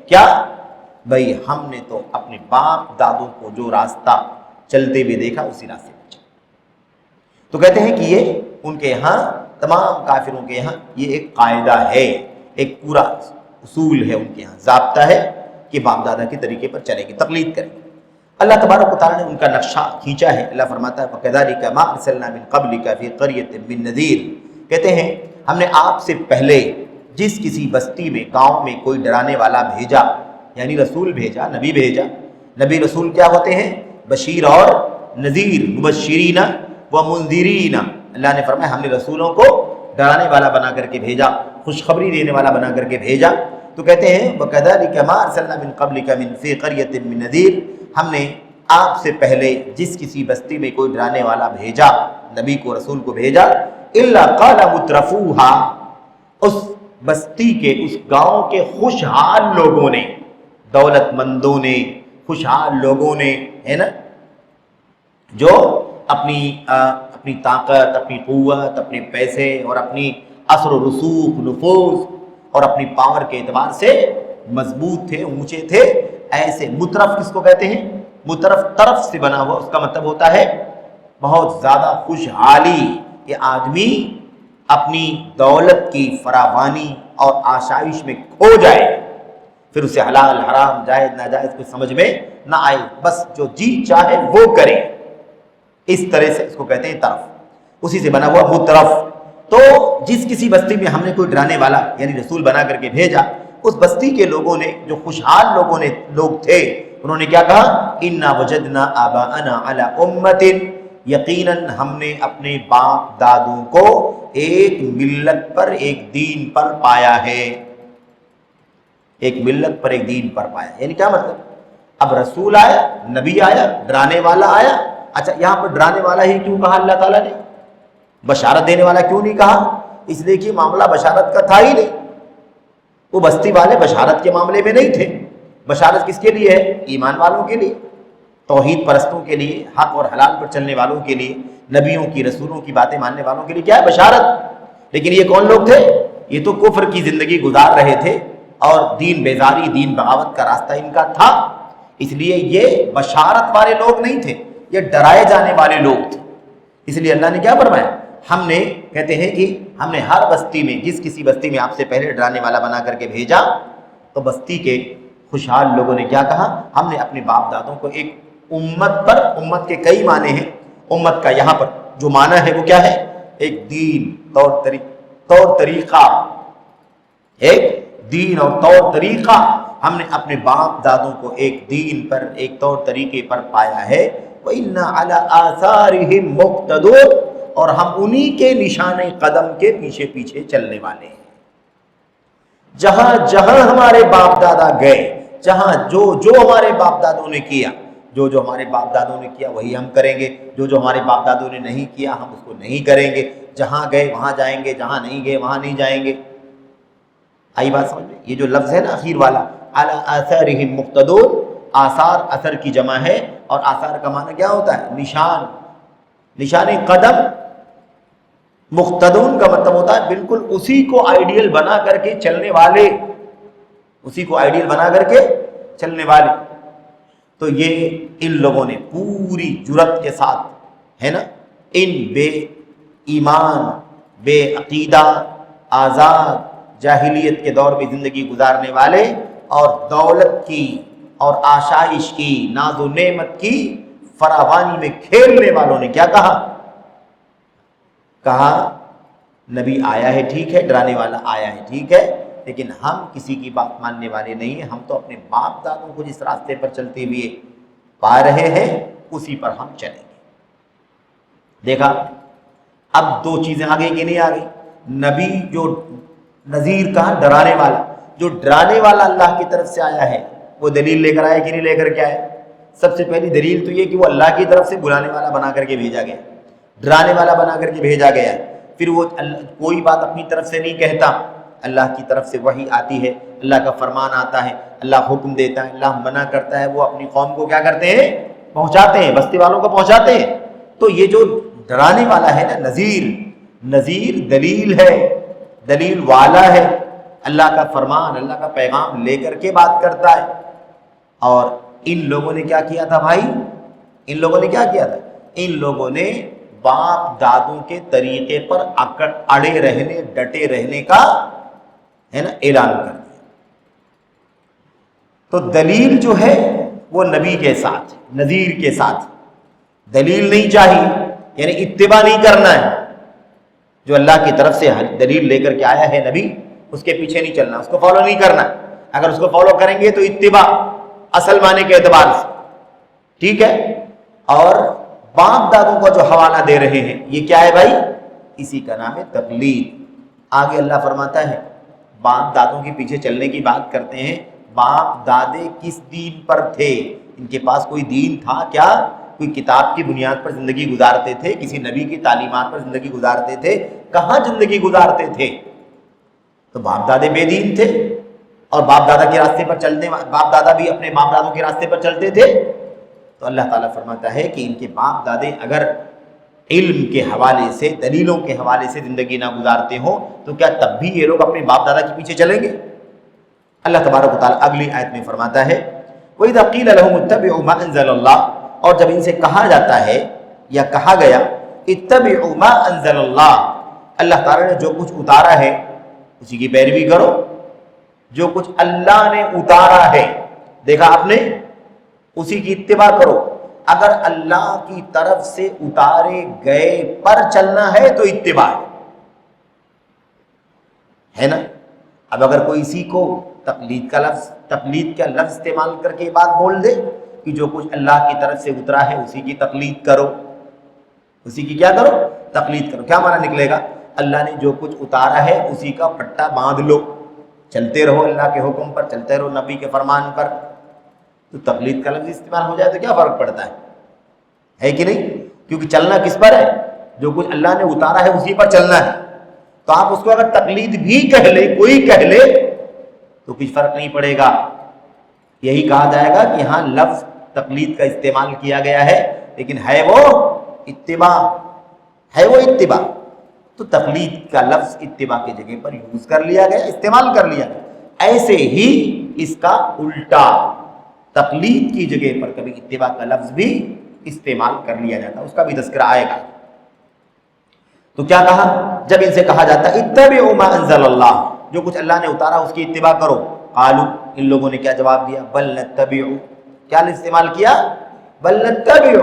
کیا بھئی ہم نے تو اپنے باپ دادوں کو جو راستہ چلتے ہوئے دیکھا اسی راستے پہ چلے۔ تو کہتے ہیں کہ یہ ان کے یہاں تمام کافروں کے یہاں یہ ایک قاعدہ ہے، ایک پورا اصول ہے ان کے یہاں، ضابطہ ہے کہ باپ دادا کے طریقے پر چلیں گے، تقلید کریں گے۔ اللہ تبارک و تعالیٰ نے ان کا نقشہ کھینچا ہے۔ اللہ فرماتا ہے وَكَذَلِكَ مَا أَرْسَلْنَا مِن قَبْلِكَ فِي قَرْيَةٍ مِّن نَذِيرٍ، کہتے ہیں ہم نے آپ سے پہلے جس کسی بستی میں، گاؤں میں کوئی ڈرانے والا بھیجا، یعنی رسول بھیجا، نبی بھیجا۔ نبی رسول کیا ہوتے ہیں؟ بشیر اور نذیر، مبشرین و منذرین۔ اللہ نے فرمایا ہم نے رسولوں کو ڈرانے والا بنا کر کے بھیجا، خوشخبری دینے والا بنا کر کے بھیجا۔ تو کہتے ہیں وَكَذَلِكَ مَا أَرْسَلْنَا مِن قَبْلِكَ فِي قَرْيَةٍ مِّن نَذِيرٍ، ہم نے آپ سے پہلے جس کسی بستی میں کوئی ڈرانے والا بھیجا، نبی کو، رسول کو بھیجا، إِلَّا قَالَ مُتْرَفُوهَا، اس بستی کے، اس گاؤں کے خوشحال لوگوں نے، دولت مندوں نے، خوشحال لوگوں نے، ہے نا، جو اپنی طاقت، اپنی قوت، اپنے پیسے اور اپنی اثر و رسوخ، نفوذ اور اپنی پاور کے اعتبار سے مضبوط تھے، اونچے تھے، ایسے مترف کس کو کہتے ہیں؟ مترف طرف سے بنا ہوا، اس کا مطلب ہوتا ہے بہت زیادہ خوشحالی، کہ آدمی اپنی دولت کی فراوانی اور آشائش میں کھو جائے، پھر اسے حلال حرام جائز ناجائز کچھ سمجھ میں نہ آئے، بس جو جی چاہے وہ کرے، اس طرح سے اس کو کہتے ہیں طرف، اسی سے بنا ہوا مترف۔ تو جس کسی بستی میں ہم نے کوئی ڈرانے والا یعنی رسول بنا کر کے بھیجا، اس بستی کے لوگوں نے، جو خوشحال لوگ تھے، انہوں نے کیا کہا؟ اِنَّا وَجَدْنَا آبَاءَنَا عَلَىٰ أُمَّةٍ، یقیناً ہم نے اپنے باپ دادوں کو ایک ملت پر، ایک دین پر پایا ہے، ایک ملت پر، ایک دین پر پایا۔ یعنی کیا مطلب؟ اب رسول آیا، نبی آیا، ڈرانے والا آیا، اچھا یہاں پر ڈرانے والا ہی کیوں کہا اللہ تعالیٰ نے؟ بشارت دینے والا کیوں نہیں کہا؟ اس لیے کہ معاملہ بشارت کا تھا ہی نہیں، وہ بستی والے بشارت کے معاملے میں نہیں تھے۔ بشارت کس کے لیے ہے؟ ایمان والوں کے لیے، توحید پرستوں کے لیے، حق اور حلال پر چلنے والوں کے لیے، نبیوں کی، رسولوں کی باتیں ماننے والوں کے لیے کیا ہے؟ بشارت۔ لیکن یہ کون لوگ تھے؟ یہ تو کفر کی زندگی گزار رہے تھے اور دین بیزاری، دین بغاوت کا راستہ ان کا تھا، اس لیے یہ بشارت والے لوگ نہیں تھے، یہ ڈرائے جانے والے لوگ تھے۔ اس لیے اللہ نے کیا فرمایا؟ ہم نے، کہتے ہیں کہ ہم نے ہر بستی میں، جس کسی بستی میں آپ سے پہلے ڈرانے والا بنا کر کے بھیجا، تو بستی کے خوشحال لوگوں نے کیا کہا؟ ہم نے اپنے باپ دادوں کو ایک امت پر، امت کے کئی معنی ہیں، امت کا یہاں پر جو معنی ہے وہ کیا ہے؟ ایک دین، طور طریقہ، ایک دین اور طور طریقہ، ہم نے اپنے باپ دادوں کو ایک دین پر، ایک طور طریقے پر پایا ہے۔ وَإِنَّا عَلَىٰ آثَارِهِمْ مُقْتَدُونَ، اور ہم انہی کے نشان قدم کے پیچھے پیچھے چلنے والے ہیں۔ جہاں جہاں ہمارے باپ دادا گئے، جہاں جو ہمارے باپ دادوں نے کیا، جو جو ہمارے باپ دادوں نے کیا وہی ہم کریں گے، جو جو ہمارے باپ دادوں نے نہیں کیا ہم اس کو نہیں کریں گے، جہاں گئے وہاں جائیں گے، جہاں نہیں گئے وہاں نہیں جائیں گے۔ آئی بات سمجھ میں؟ یہ جو لفظ ہے نا اخیر والا، علی آثارہم مقتدون، آثار اثر کی جمع ہے، اور آثار کا معنی کیا ہوتا ہے؟ نشان، نشان قدم۔ مقتدون کا مطلب ہوتا ہے بالکل اسی کو آئیڈیل بنا کر کے چلنے والے، اسی کو آئیڈیل بنا کر کے چلنے والے۔ تو یہ ان لوگوں نے پوری جرت کے ساتھ، ہے نا، ان بے ایمان، بے عقیدہ، آزاد جاہلیت کے دور میں زندگی گزارنے والے، اور دولت کی اور آشائش کی، ناز و نعمت کی فراوانی میں کھیلنے والوں نے کیا کہا؟ کہا نبی آیا ہے ٹھیک ہے، ڈرانے والا آیا ہے ٹھیک ہے، لیکن ہم کسی کی بات ماننے والے نہیں ہیں، ہم تو اپنے باپ دادوں کو جس راستے پر چلتے ہوئے پا رہے ہیں اسی پر ہم چلیں گے۔ دیکھا اب دو چیزیں آ گئی کہ نہیں آ گئی؟ نبی جو نذیر کہا، ڈرانے والا، جو ڈرانے والا اللہ کی طرف سے آیا ہے وہ دلیل لے کر آیا کہ نہیں لے کر کے آیا؟ سب سے پہلی دلیل تو یہ کہ وہ اللہ کی طرف سے بلانے والا بنا کر کے بھیجا گیا، ڈرانے والا بنا کر کے بھیجا گیا۔ پھر وہ کوئی بات اپنی طرف سے نہیں کہتا، اللہ کی طرف سے وحی آتی ہے، اللہ کا فرمان آتا ہے، اللہ حکم دیتا ہے، اللہ منع کرتا ہے، وہ اپنی قوم کو کیا کرتے ہیں؟ پہنچاتے ہیں، بستی والوں کو پہنچاتے ہیں۔ تو یہ جو ڈرانے والا ہے نا، نذیر، نذیر دلیل ہے، دلیل والا ہے، اللہ کا فرمان، اللہ کا پیغام لے کر کے بات کرتا ہے۔ اور ان لوگوں نے کیا کیا تھا بھائی؟ ان لوگوں نے کیا کیا تھا؟ ان لوگوں نے باپ دادوں کے طریقے پر اڑے رہنے، ڈٹے رہنے کا، ہے نا، اعلان کر دیا۔ تو دلیل جو ہے وہ نبی کے ساتھ، نذیر کے ساتھ، دلیل نہیں چاہیے، یعنی اتباع نہیں کرنا ہے۔ جو اللہ کی طرف سے دلیل لے کر کے آیا ہے نبی، اس کے پیچھے نہیں چلنا، اس کو فالو نہیں کرنا۔ اگر اس کو فالو کریں گے تو اتباع اصل معنی کے اعتبار سے، ٹھیک ہے۔ اور باپ دادوں کا جو حوالہ دے رہے ہیں یہ کیا ہے بھائی؟ اسی کا نام ہے تقلید۔ آگے اللہ فرماتا ہے باپ دادوں کے پیچھے چلنے کی بات کرتے ہیں، باپ دادے کس دین پر تھے؟ ان کے پاس کوئی دین تھا کیا؟ کوئی کتاب کی بنیاد پر زندگی گزارتے تھے؟ کسی نبی کی تعلیمات پر زندگی گزارتے تھے؟ کہاں زندگی گزارتے تھے؟ تو باپ دادے بے دین تھے، اور باپ دادا کے راستے پر چلنے، باپ دادا بھی اپنے باپ دادوں کے راستے پر چلتے تھے۔ تو اللہ تعالیٰ فرماتا ہے کہ ان کے باپ دادے اگر علم کے حوالے سے، دلیلوں کے حوالے سے زندگی نہ گزارتے ہوں تو کیا تب بھی یہ لوگ اپنے باپ دادا کے پیچھے چلیں گے؟ اللہ تبارک و تعالیٰ اگلی آیت میں فرماتا ہے وَإِذَا قِيلَ لَهُمُ اتَّبِعُوا مَا أَنزَلَ اللَّهُ، اور جب ان سے کہا جاتا ہے یا کہا گیا اتَّبِعُوا مَا أَنزَلَ اللَّهُ، اللہ تعالیٰ نے جو کچھ اتارا ہے اسی کی پیروی کرو، جو کچھ اللہ نے اتارا ہے، دیکھا آپ نے، اسی کی اتباع کرو۔ اگر اللہ کی طرف سے اتارے گئے پر چلنا ہے تو اتباع ہے نا۔ اب اگر کوئی اسی کو تقلید کا لفظ استعمال کر کے بات بول دے کہ جو کچھ اللہ کی طرف سے اترا ہے اسی کی تقلید کرو، اسی کی کیا کرو؟ تقلید کرو۔ کیا معنی نکلے گا؟ اللہ نے جو کچھ اتارا ہے اسی کا پٹا باندھ لو، چلتے رہو اللہ کے حکم پر، چلتے رہو نبی کے فرمان پر۔ تو تقلید کا لفظ استعمال ہو جائے تو کیا فرق پڑتا ہے کہ نہیں؟ کیونکہ چلنا کس پر ہے؟ جو کچھ اللہ نے اتارا ہے اسی پر چلنا ہے۔ تو آپ اس کو اگر تقلید بھی کہہ لے، کوئی کہہ لے، تو کچھ فرق نہیں پڑے گا۔ یہی کہا جائے گا کہ ہاں لفظ تقلید کا استعمال کیا گیا ہے لیکن ہے وہ اتباع، ہے وہ اتباع۔ تو تقلید کا لفظ اتباع کی جگہ پر یوز کر لیا گیا، استعمال کر لیا گیا۔ ایسے ہی اس کا الٹا، تقلید کی جگہ پر کبھی اتباع کا لفظ بھی استعمال کر لیا جاتا، اس کا بھی تذکرہ آئے گا۔ تو کیا کہا جب ان سے کہا جاتا اتبعوا ما انزل اللہ، جو کچھ اللہ نے اتارا اس کی اتباع کرو، قالوا، ان لوگوں نے کیا جواب دیا؟ بل نتبع، کیا استعمال کیا؟ بل نتبع،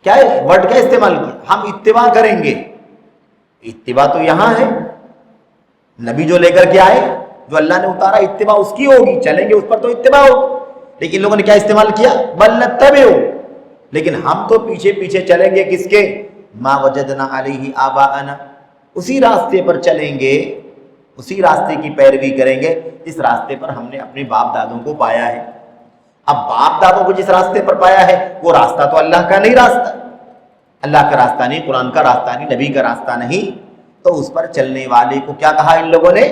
کیا ورڈ کیا استعمال کیا؟ ہم اتباع کریں گے۔ اتباع تو یہاں ہے، نبی جو لے کر کے آئے، جو اللہ نے اتارا، اتباع اس کی ہوگی، چلیں گے اس پر تو اتباع ہوگی۔ لیکن لوگوں نے کیا استعمال کیا؟ بل نتبع، لیکن ہم تو پیچھے پیچھے چلیں گے کس کے؟ ما وجدنا علیہ آباءنا، اسی راستے پر چلیں گے، اسی راستے کی پیروی کریں گے جس راستے پر ہم نے اپنے باپ دادوں کو پایا ہے۔ اب باپ دادوں کو جس راستے پر پایا ہے وہ راستہ تو اللہ کا نہیں راستہ، اللہ کا راستہ نہیں، قرآن کا راستہ نہیں، نبی کا راستہ نہیں، تو اس پر چلنے والے کو کیا کہا ان لوگوں نے؟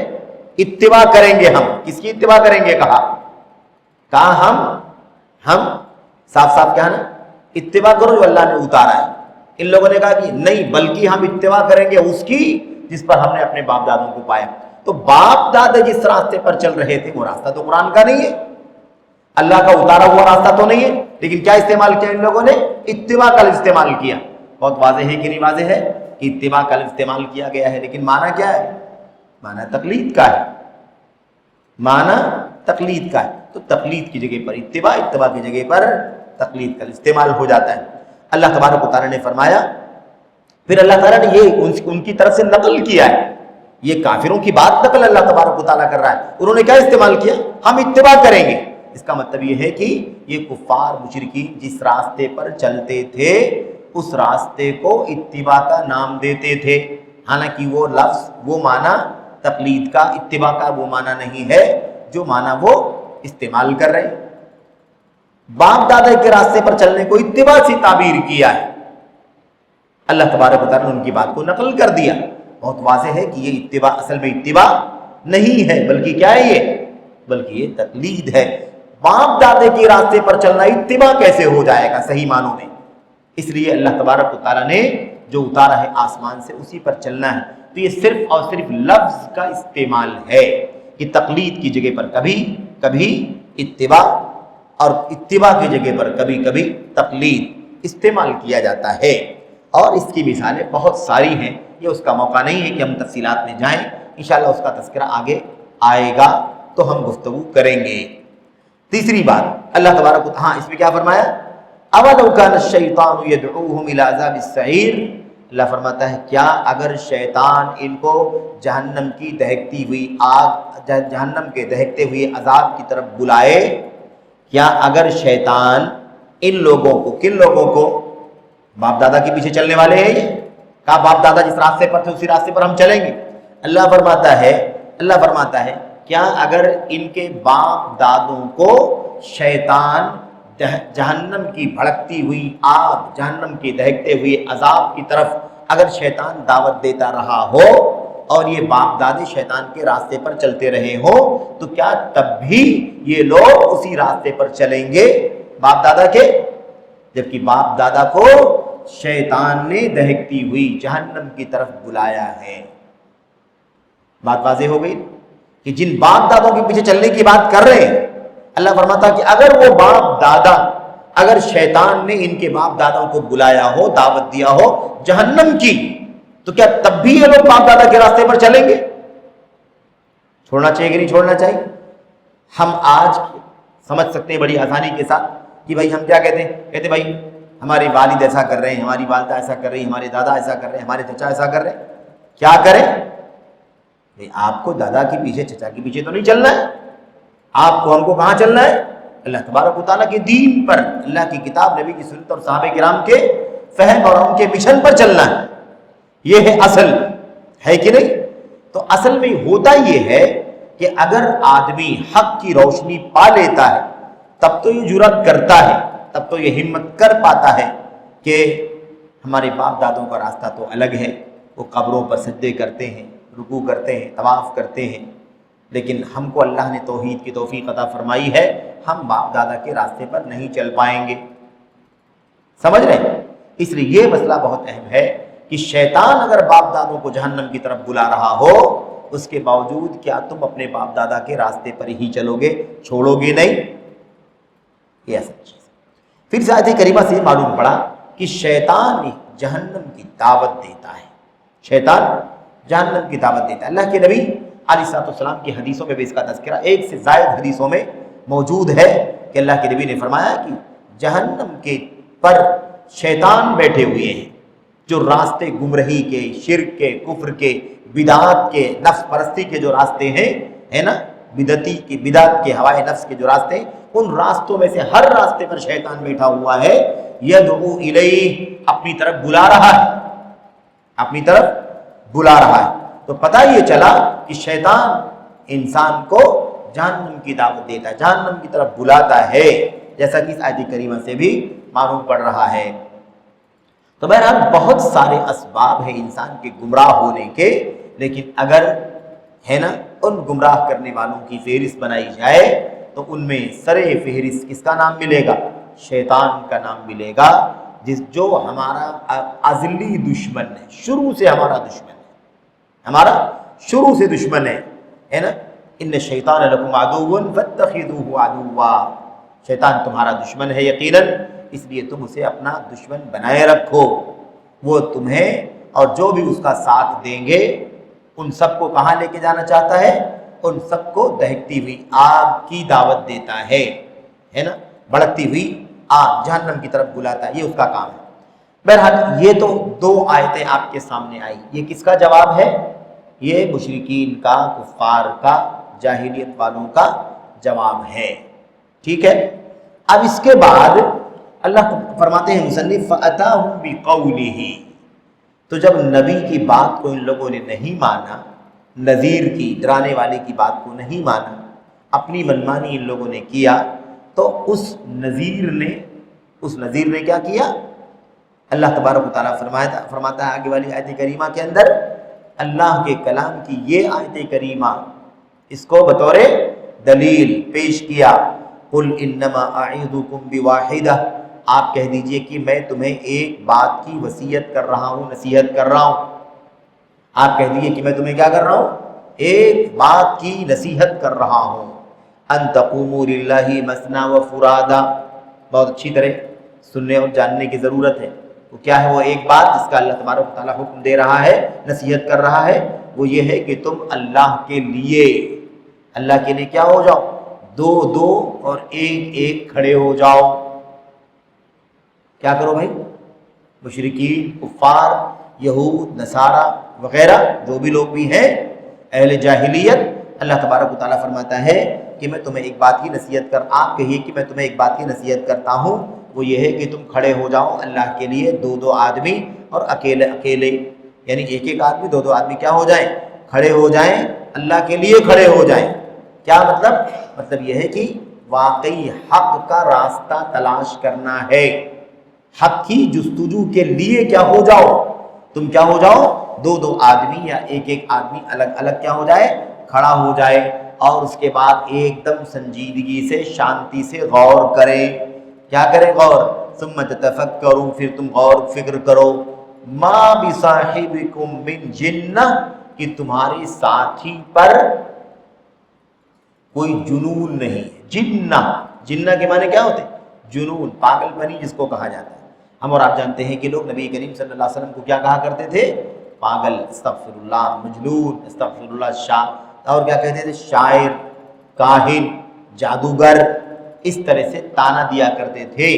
اتباع کریں گے ہم۔ کس کی اتباع کریں گے؟ کہا ہم صاف صاف کیا نا، اتباع کرو جو اللہ نے اتارا ہے۔ ان لوگوں نے کہا کہ نہیں، بلکہ ہم اتباع کریں گے اس کی جس پر ہم نے اپنے باپ دادوں کو پایا۔ تو باپ دادا جس راستے پر چل رہے تھے وہ راستہ تو قرآن کا نہیں ہے، اللہ کا اتارا ہوا راستہ تو نہیں ہے، لیکن کیا استعمال کیا ان لوگوں نے؟ اتباع کا لفظ استعمال کیا۔ بہت واضح ہے کہ نہیں واضح ہے کہ اتباع کا لفظ استعمال کیا گیا ہے، لیکن معنی کیا ہے؟ معنی تقلید کا ہے، معنی تقلید کا ہے۔ تو تقلید کی جگہ پر اتباع، اتباع کی جگہ پر تقلید کا استعمال ہو جاتا ہے۔ اللہ تبارک و تعالیٰ نے فرمایا، پھر اللہ تعالیٰ نے یہ ان کی طرف سے نقل کیا ہے، یہ کافروں کی بات نقل اللہ تبارک و تعالیٰ کر رہا ہے۔ انہوں نے کیا استعمال کیا؟ ہم اتباع کریں گے۔ اس کا مطلب یہ ہے کہ یہ کفار مشرکین جس راستے پر چلتے تھے اس راستے کو اتباع کا نام دیتے تھے، حالانکہ وہ لفظ، وہ معنی تقلید کا، اتباع کا وہ معنی نہیں ہے جو معنی وہ استعمال کر رہے ہیں۔ باپ دادا کے راستے پر چلنے کو اتباع سے تعبیر کیا ہے، اللہ تبارک و تعالیٰ نے ان کی بات کو نقل کر دیا۔ بہت واضح ہے کہ یہ اتباع اصل میں اتباع نہیں ہے، بلکہ کیا ہے یہ؟ بلکہ یہ تقلید ہے۔ باپ دادے کے راستے پر چلنا اتباع کیسے ہو جائے گا صحیح معنوں میں؟ اس لیے اللہ تبارک و تعالیٰ نے جو اتارا ہے آسمان سے اسی پر چلنا ہے۔ تو یہ صرف اور صرف لفظ کا استعمال ہے کہ تقلید کی جگہ پر کبھی کبھی اتباع اور اتباع کی جگہ پر کبھی کبھی تقلید استعمال کیا جاتا ہے، اور اس کی مثالیں بہت ساری ہیں۔ یہ اس کا موقع نہیں ہے کہ ہم تفصیلات میں جائیں، انشاءاللہ اس کا تذکرہ آگے آئے گا تو ہم گفتگو کریں گے۔ تیسری بات اللہ تبارک اس میں کیا فرمایا؟ اَوَلَوْ كَانَ الشَّيْطَانُ يَدْعُوهُمْ إِلَىٰ عَذَابِ السَّعِيرِ، اللہ فرماتا ہے کیا اگر شیطان ان کو جہنم کی دہکتی ہوئی آگ، جہنم کے دہکتے ہوئے عذاب کی طرف بلائے، کیا اگر شیطان ان لوگوں کو، کن لوگوں کو؟ باپ دادا کے پیچھے چلنے والے ہیں یہ، کہا باپ دادا جس راستے پر تھے اسی راستے پر ہم چلیں گے۔ اللہ فرماتا ہے کیا اگر ان کے باپ دادوں کو شیطان جہنم کی بھڑکتی ہوئی آگ، جہنم کے دہکتے ہوئے عذاب کی طرف اگر شیطان دعوت دیتا رہا ہو اور یہ باپ دادے شیطان کے راستے پر چلتے رہے ہوں، تو کیا تب بھی یہ لوگ اسی راستے پر چلیں گے باپ دادا کے؟ جبکہ باپ دادا کو شیطان نے دہکتی ہوئی جہنم کی طرف بلایا ہے۔ بات واضح ہو گئی کہ جن باپ دادوں کے پیچھے چلنے کی بات کر رہے ہیں، اللہ فرماتا کہ اگر وہ باپ دادا، اگر شیطان نے ان کے باپ دادوں کو بلایا ہو، دعوت دیا ہو جہنم کی، تو کیا تب بھی یہ لوگ باپ دادا کے راستے پر چلیں گے؟ چھوڑنا چاہیے کہ نہیں چھوڑنا چاہیے؟ ہم آج سمجھ سکتے ہیں بڑی آسانی کے ساتھ کہ بھائی ہم کیا کہتے ہیں بھائی ہمارے والد ایسا کر رہے ہیں، ہماری والدہ ایسا کر رہی ہیں، ہمارے دادا ایسا کر رہے ہیں، ہمارے چچا ایسا کر رہے ہیں، کیا کریں؟ آپ کو دادا کے پیچھے، چچا کے پیچھے تو نہیں چلنا ہے، آپ کو ہم کو کہاں چلنا ہے؟ اللہ تبارک و تعالیٰ کے دین پر، اللہ کی کتاب، نبی کی سنت اور صحابہ کرام کے فہم اور ان کے مشن پر چلنا ہے۔ یہ ہے اصل، ہے کہ نہیں؟ تو اصل میں ہوتا یہ ہے کہ اگر آدمی حق کی روشنی پا لیتا ہے تب تو یہ جرأت کرتا ہے، تب تو یہ ہمت کر پاتا ہے کہ ہمارے باپ دادوں کا راستہ تو الگ ہے، وہ قبروں پر سجدے کرتے ہیں، رکوع کرتے ہیں، طواف کرتے ہیں، لیکن ہم کو اللہ نے توحید کی توفیق عطا فرمائی ہے، ہم باپ دادا کے راستے پر نہیں چل پائیں گے۔ سمجھ رہے ہیں؟ اس لیے یہ مسئلہ بہت اہم ہے کہ شیطان اگر باپ دادوں کو جہنم کی طرف بلا رہا ہو، اس کے باوجود کیا تم اپنے باپ دادا کے راستے پر ہی چلو گے، چھوڑو گے نہیں؟ یہ اصل چیز۔ پھر سے آیت کریمہ سے معلوم پڑا کہ شیطان جہنم کی دعوت دیتا ہے، شیطان جہنم کی دعوت دیتا ہے۔ اللہ کے نبی علیہ السلام کی حدیثوں میں بھی اس کا تذکرہ، ایک سے زائد حدیثوں میں موجود ہے کہ اللہ کے نبی نے فرمایا کہ جہنم کے پر شیطان بیٹھے ہوئے ہیں، جو راستے گمراہی کے، شرک کے، کفر کے، بدعات کے، نفس پرستی کے جو راستے ہیں، ہے نا، بدعت کے، ہوائے نفس کے جو راستے ہیں، ان راستوں میں سے ہر راستے پر شیطان بیٹھا ہوا ہے، یدعو الیہ، اپنی طرف بلا رہا ہے، اپنی طرف بلا رہا ہے۔ تو پتہ یہ چلا کہ شیطان انسان کو جہنم کی دعوت دیتا ہے، جہنم کی طرف بلاتا ہے، جیسا کہ اس آیت کریمہ سے بھی معلوم پڑ رہا ہے۔ تو بہرحال بہت سارے اسباب ہیں انسان کے گمراہ ہونے کے، لیکن اگر ہے نا ان گمراہ کرنے والوں کی فہرست بنائی جائے تو ان میں سر فہرست کس کا نام ملے گا؟ شیطان کا نام ملے گا، جو ہمارا ازلی دشمن ہے، شروع سے ہمارا دشمن ہے، ہمارا شروع سے دشمن ہے نا۔ ان الشیطان لکم عدو فاتخذوہ عدوا، شیطان تمہارا دشمن ہے یقیناً، اس لیے تم اسے اپنا دشمن بنائے رکھو۔ وہ تمہیں اور جو بھی اس کا ساتھ دیں گے ان سب کو کہاں لے کے جانا چاہتا ہے؟ ان سب کو دہکتی ہوئی آگ کی دعوت دیتا ہے نا، بھڑکتی ہوئی آگ جہنم کی طرف بلاتا ہے، یہ اس کا کام ہے۔ بہرحال یہ تو دو آیتیں آپ کے سامنے آئی، یہ کس کا جواب ہے؟ یہ مشرکین کا، کفار کا، جاہلیت والوں کا جواب ہے، ٹھیک ہے۔ اب اس کے بعد اللہ فرماتے ہیں مصنف فَأَتَاهُمْ بِقَوْلِهِ، تو جب نبی کی بات کو ان لوگوں نے نہیں مانا، نذیر کی، ڈرانے والے کی بات کو نہیں مانا، اپنی منمانی ان لوگوں نے کیا، تو اس نذیر نے کیا کیا؟ اللہ تبارک و تعالیٰ فرماتا ہے آگے والی آیت کریمہ کے اندر، اللہ کے کلام کی یہ آیت کریمہ اس کو بطور دلیل پیش کیا، قُلْ إِنَّمَا أَعِظُكُمْ بِوَاحِدَةٍ، آپ کہہ دیجئے کہ میں تمہیں ایک بات کی وصیت کر رہا ہوں، نصیحت کر رہا ہوں۔ آپ کہہ دیجئے کہ میں تمہیں کیا کر رہا ہوں؟ ایک بات کی نصیحت کر رہا ہوں، ان تقوموا للہ مثنی و فرادا، بہت اچھی طرح سننے اور جاننے کی ضرورت ہے۔ تو کیا ہے وہ ایک بات جس کا اللہ تبارک و تعالیٰ حکم دے رہا ہے، نصیحت کر رہا ہے؟ وہ یہ ہے کہ تم اللہ کے لیے کیا ہو جاؤ؟ دو دو اور ایک ایک کھڑے ہو جاؤ۔ کیا کرو بھائی؟ مشرکین، کفار، یہود، نصارہ وغیرہ جو بھی لوگ بھی ہیں اہل جاہلیت، اللہ تبارک و تعالیٰ فرماتا ہے کہ میں تمہیں ایک بات کی نصیحت آپ کہیے کہ میں تمہیں ایک بات کی نصیحت کرتا ہوں، وہ یہ ہے کہ تم کھڑے ہو جاؤ اللہ کے لیے، دو دو آدمی اور اکیلے یعنی ایک ایک آدمی، دو دو آدمی کیا ہو جائیں؟ کھڑے ہو جائیں، اللہ کے لیے کھڑے ہو جائیں۔ کیا مطلب؟ مطلب یہ ہے کہ واقعی حق کا راستہ تلاش کرنا ہے، حق کی جستجو کے لیے کیا ہو جاؤ؟ تم کیا ہو جاؤ؟ دو دو آدمی یا ایک ایک آدمی الگ الگ کیا ہو جائے؟ کھڑا ہو جائے، اور اس کے بعد ایک دم سنجیدگی سے، شانتی سے غور کرے۔ کیا کرے؟ غور۔ ثم تتفکروا، پھر تم غور فکر کرو، ما بصاحبکم من جنہ، کہ تمہارے ساتھی پر کوئی جنون نہیں ہے۔ جنہ کے معنی کیا ہوتے ہیں؟ جنون، پاگل پنی جس کو کہا جاتا ہے۔ ہم اور آپ جانتے ہیں کہ لوگ نبی کریم صلی اللہ علیہ وسلم کو کیا کہا کرتے تھے؟ پاگل، استغفر اللہ، مجنون، استغفر اللہ، اور کیا کہتے تھے؟ شاعر، کاہن، جادوگر، اس طرح سے طعنہ دیا کرتے تھے۔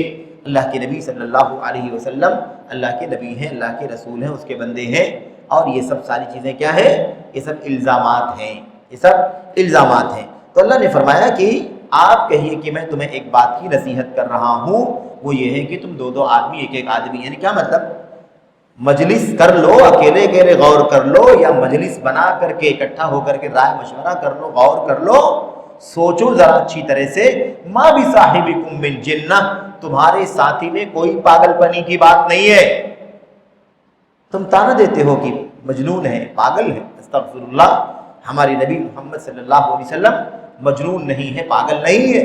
اللہ کے نبی صلی اللہ علیہ وسلم اللہ کے نبی ہیں، اللہ کے رسول ہیں، اس کے بندے ہیں، اور یہ سب ساری چیزیں کیا ہیں؟ یہ سب الزامات ہیں، یہ سب الزامات ہیں۔ تو اللہ نے فرمایا کہ آپ کہیے کہ میں تمہیں ایک بات کی نصیحت کر رہا ہوں، وہ یہ ہے کہ تم دو دو آدمی، ایک ایک آدمی، یعنی کیا مطلب؟ مجلس کر لو، اکیلے اکیلے غور کر لو، یا مجلس بنا کر کے اکٹھا ہو کر کے رائے مشورہ کر لو، غور کر لو، سوچو ذرا اچھی طرح سے۔ ما بصاحبکم من جنہ، تمہارے ساتھی میں کوئی پاگل پنی کی بات نہیں ہے۔ تم طعنہ دیتے ہو کہ مجنون ہے، پاگل ہے، استغفر اللہ، ہمارے نبی محمد صلی اللہ علیہ وسلم مجنون نہیں ہے، پاگل نہیں ہے۔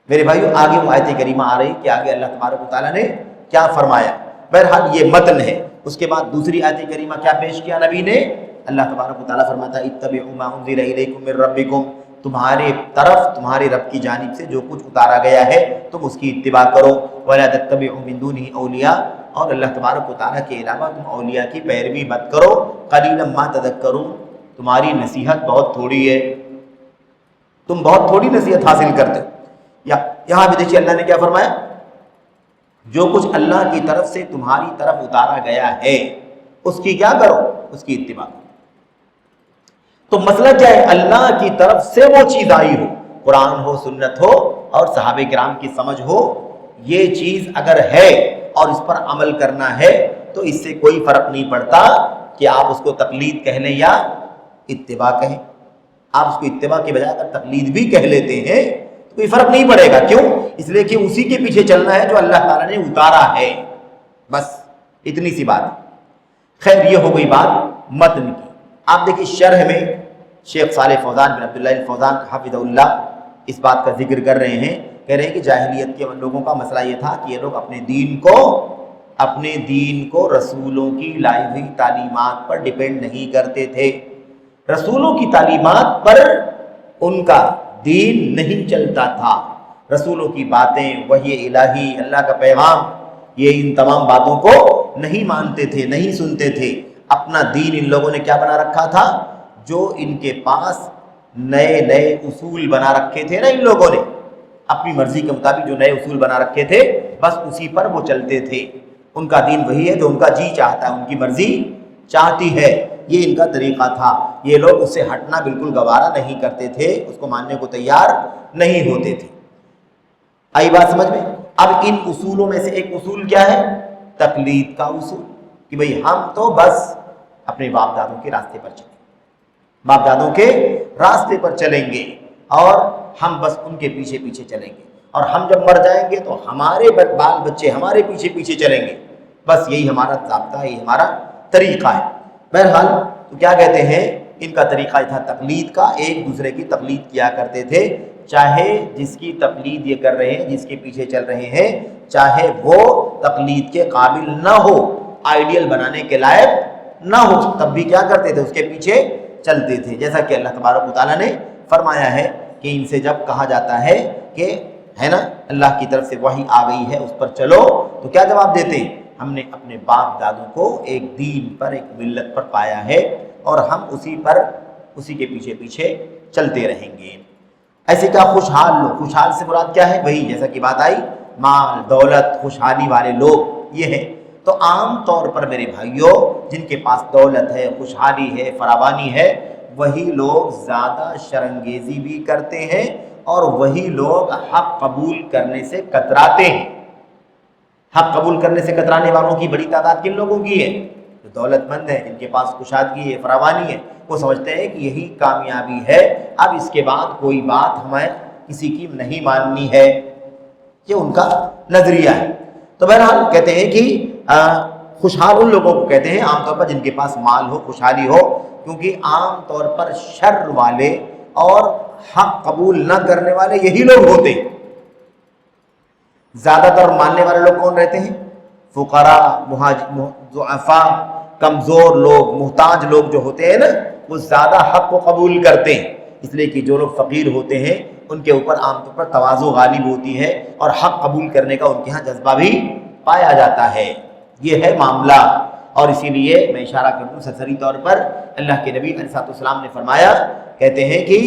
میرے بھائیو، آگے وہ آیت کریمہ آ رہی کہ آگے اللہ تبارک و تعالیٰ نے کیا فرمایا۔ بہرحال یہ متن ہے۔ اس کے بعد دوسری آیت کریمہ کیا پیش کیا نبی نے؟ اللہ تبارک و تعالیٰ فرماتا ہے اتبعوا ما انزل الیکم من ربکم، تمہارے طرف تمہاری رب کی جانب سے جو کچھ اتارا گیا ہے تم اس کی اتباع کرو، ولا تتبعوا من دونه اولیاء، اور اللہ تبارک و تعالیٰ کے علاوہ تم اولیاء کی پیروی مت کرو، قلیلا ما تذکرون، تمہاری نصیحت بہت تھوڑی ہے، تم بہت تھوڑی نصیحت حاصل کرتے ہو۔ یہاں بھی دیکھیے اللہ نے کیا فرمایا، جو کچھ اللہ کی طرف سے تمہاری طرف اتارا گیا ہے اس کی کیا کرو؟ اس کی اتباع کرو۔ تو مسئلہ کیا ہے؟ اللہ کی طرف سے وہ چیز آئی ہو، قرآن ہو، سنت ہو، اور صحابہ کرام کی سمجھ ہو، یہ چیز اگر ہے اور اس پر عمل کرنا ہے تو اس سے کوئی فرق نہیں پڑتا کہ آپ اس کو تقلید کہہ لیں یا اتباع کہیں۔ آپ اس کو اتباع کے بجائے اگر تقلید بھی کہہ لیتے ہیں کوئی فرق نہیں پڑے گا. کیوں؟ اس لیے کہ اسی کے پیچھے چلنا ہے جو اللہ تعالیٰ نے اتارا ہے. بس اتنی سی بات. خیر یہ ہو گئی بات متن کی. آپ دیکھیے شرح میں شیخ صالح فوزان بن عبداللہ الفوزان حفظہ اللہ اس بات کا ذکر کر رہے ہیں. کہہ رہے ہیں کہ جاہلیت کے لوگوں کا مسئلہ یہ تھا کہ یہ لوگ اپنے دین کو رسولوں کی لائی ہوئی تعلیمات پر ڈیپینڈ نہیں کرتے تھے. رسولوں کی تعلیمات پر ان کا دین نہیں چلتا تھا. رسولوں کی باتیں، وحی الہی، اللہ کا پیغام، یہ ان تمام باتوں کو نہیں مانتے تھے، نہیں سنتے تھے. اپنا دین ان لوگوں نے کیا بنا رکھا تھا؟ جو ان کے پاس نئے نئے اصول بنا رکھے تھے نا، ان لوگوں نے اپنی مرضی کے مطابق جو نئے اصول بنا رکھے تھے بس اسی پر وہ چلتے تھے. ان کا دین وہی ہے جو ان کا جی چاہتا ہے، ان کی مرضی چاہتی ہے. یہ ان کا طریقہ تھا. یہ لوگ اس سے ہٹنا بالکل گوارا نہیں کرتے تھے، اس کو ماننے کو تیار نہیں ہوتے تھے. آئی بات سمجھ میں؟ اب ان اصولوں میں سے ایک اصول کیا ہے؟ تقلید کا اصول، کہ بھئی ہم تو بس اپنے باپ دادوں کے راستے پر چلیں، باپ دادوں کے راستے پر چلیں گے اور ہم بس ان کے پیچھے پیچھے چلیں گے، اور ہم جب مر جائیں گے تو ہمارے بال بچے ہمارے پیچھے پیچھے چلیں گے. بس یہی ہمارا ضابطہ ہے، یہی ہمارا طریقہ ہے. بہرحال تو کیا کہتے ہیں، ان کا طریقہ یہ تھا تقلید کا. ایک دوسرے کی تقلید کیا کرتے تھے، چاہے جس کی تقلید یہ کر رہے ہیں، جس کے پیچھے چل رہے ہیں، چاہے وہ تقلید کے قابل نہ ہو، آئیڈیل بنانے کے لائق نہ ہو، تب بھی کیا کرتے تھے؟ اس کے پیچھے چلتے تھے. جیسا کہ اللہ تبارک و تعالیٰ نے فرمایا ہے کہ ان سے جب کہا جاتا ہے کہ ہے نا اللہ کی طرف سے وحی آ گئی ہے، اس پر چلو، تو کیا جواب دیتے ہیں؟ ہم نے اپنے باپ دادوں کو ایک دین پر، ایک ملت پر پایا ہے اور ہم اسی کے پیچھے پیچھے چلتے رہیں گے. ایسے کیا خوشحال لوگ، خوشحال سے مراد کیا ہے؟ وہی جیسا کہ بات آئی مال دولت خوشحالی والے لوگ یہ ہیں. تو عام طور پر میرے بھائیوں جن کے پاس دولت ہے، خوشحالی ہے، فراوانی ہے، وہی لوگ زیادہ شرنگیزی بھی کرتے ہیں اور وہی لوگ حق قبول کرنے سے کتراتے ہیں. حق قبول کرنے سے کترانے والوں کی بڑی تعداد کن لوگوں کی ہے؟ جو دولت مند ہیں، جن کے پاس کشادگی ہے، فراوانی ہے. وہ سمجھتے ہیں کہ یہی کامیابی ہے، اب اس کے بعد کوئی بات ہمیں کسی کی نہیں ماننی ہے. یہ ان کا نظریہ ہے. تو بہرحال کہتے ہیں کہ خوشحال ان لوگوں کو کہتے ہیں عام طور پر جن کے پاس مال ہو، خوشحالی ہو، کیونکہ عام طور پر شر والے اور حق قبول نہ کرنے والے یہی لوگ ہوتے ہیں. زیادہ تر ماننے والے لوگ کون رہتے ہیں؟ فقراء، ضعفاء، کمزور لوگ، محتاج لوگ جو ہوتے ہیں نا، وہ زیادہ حق کو قبول کرتے ہیں. اس لیے کہ جو لوگ فقیر ہوتے ہیں ان کے اوپر عام طور پر تواضع غالب ہوتی ہے اور حق قبول کرنے کا ان کے ہاں جذبہ بھی پایا جاتا ہے. یہ ہے معاملہ. اور اسی لیے میں اشارہ کروں سرسری طور پر اللہ کے نبی علیہ السلام نے فرمایا، کہتے ہیں کہ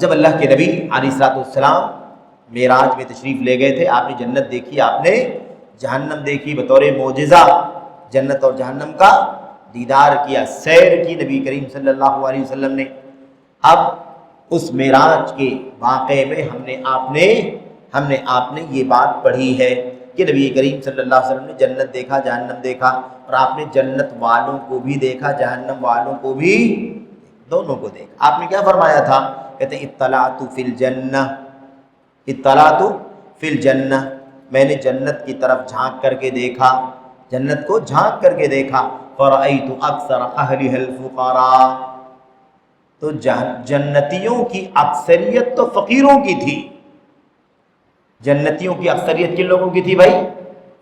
جب اللہ کے نبی علیہ السلام معراج میں تشریف لے گئے تھے، آپ نے جنت دیکھی، آپ نے جہنم دیکھی، بطور معجزہ جنت اور جہنم کا دیدار کیا، سیر کی نبی کریم صلی اللہ علیہ وسلم نے. اب اس معراج کے واقعے میں ہم نے آپ نے یہ بات پڑھی ہے کہ نبی کریم صلی اللہ علیہ وسلم نے جنت دیکھا، جہنم دیکھا، اور آپ نے جنت والوں کو بھی دیکھا، جہنم والوں کو بھی، دونوں کو دیکھا. آپ نے کیا فرمایا تھا؟ کہتے ہیں اطلعت فی الجنہ، اطلعت فی الجنہ، میں نے جنت کی طرف جھانک کر کے دیکھا، جنت کو جھانک کر کے دیکھا. فرأیت اکثر اہلها الفقراء، تو جنتیوں کی اکثریت تو فقیروں کی تھی. جنتیوں کی اکثریت کن لوگوں کی تھی بھائی؟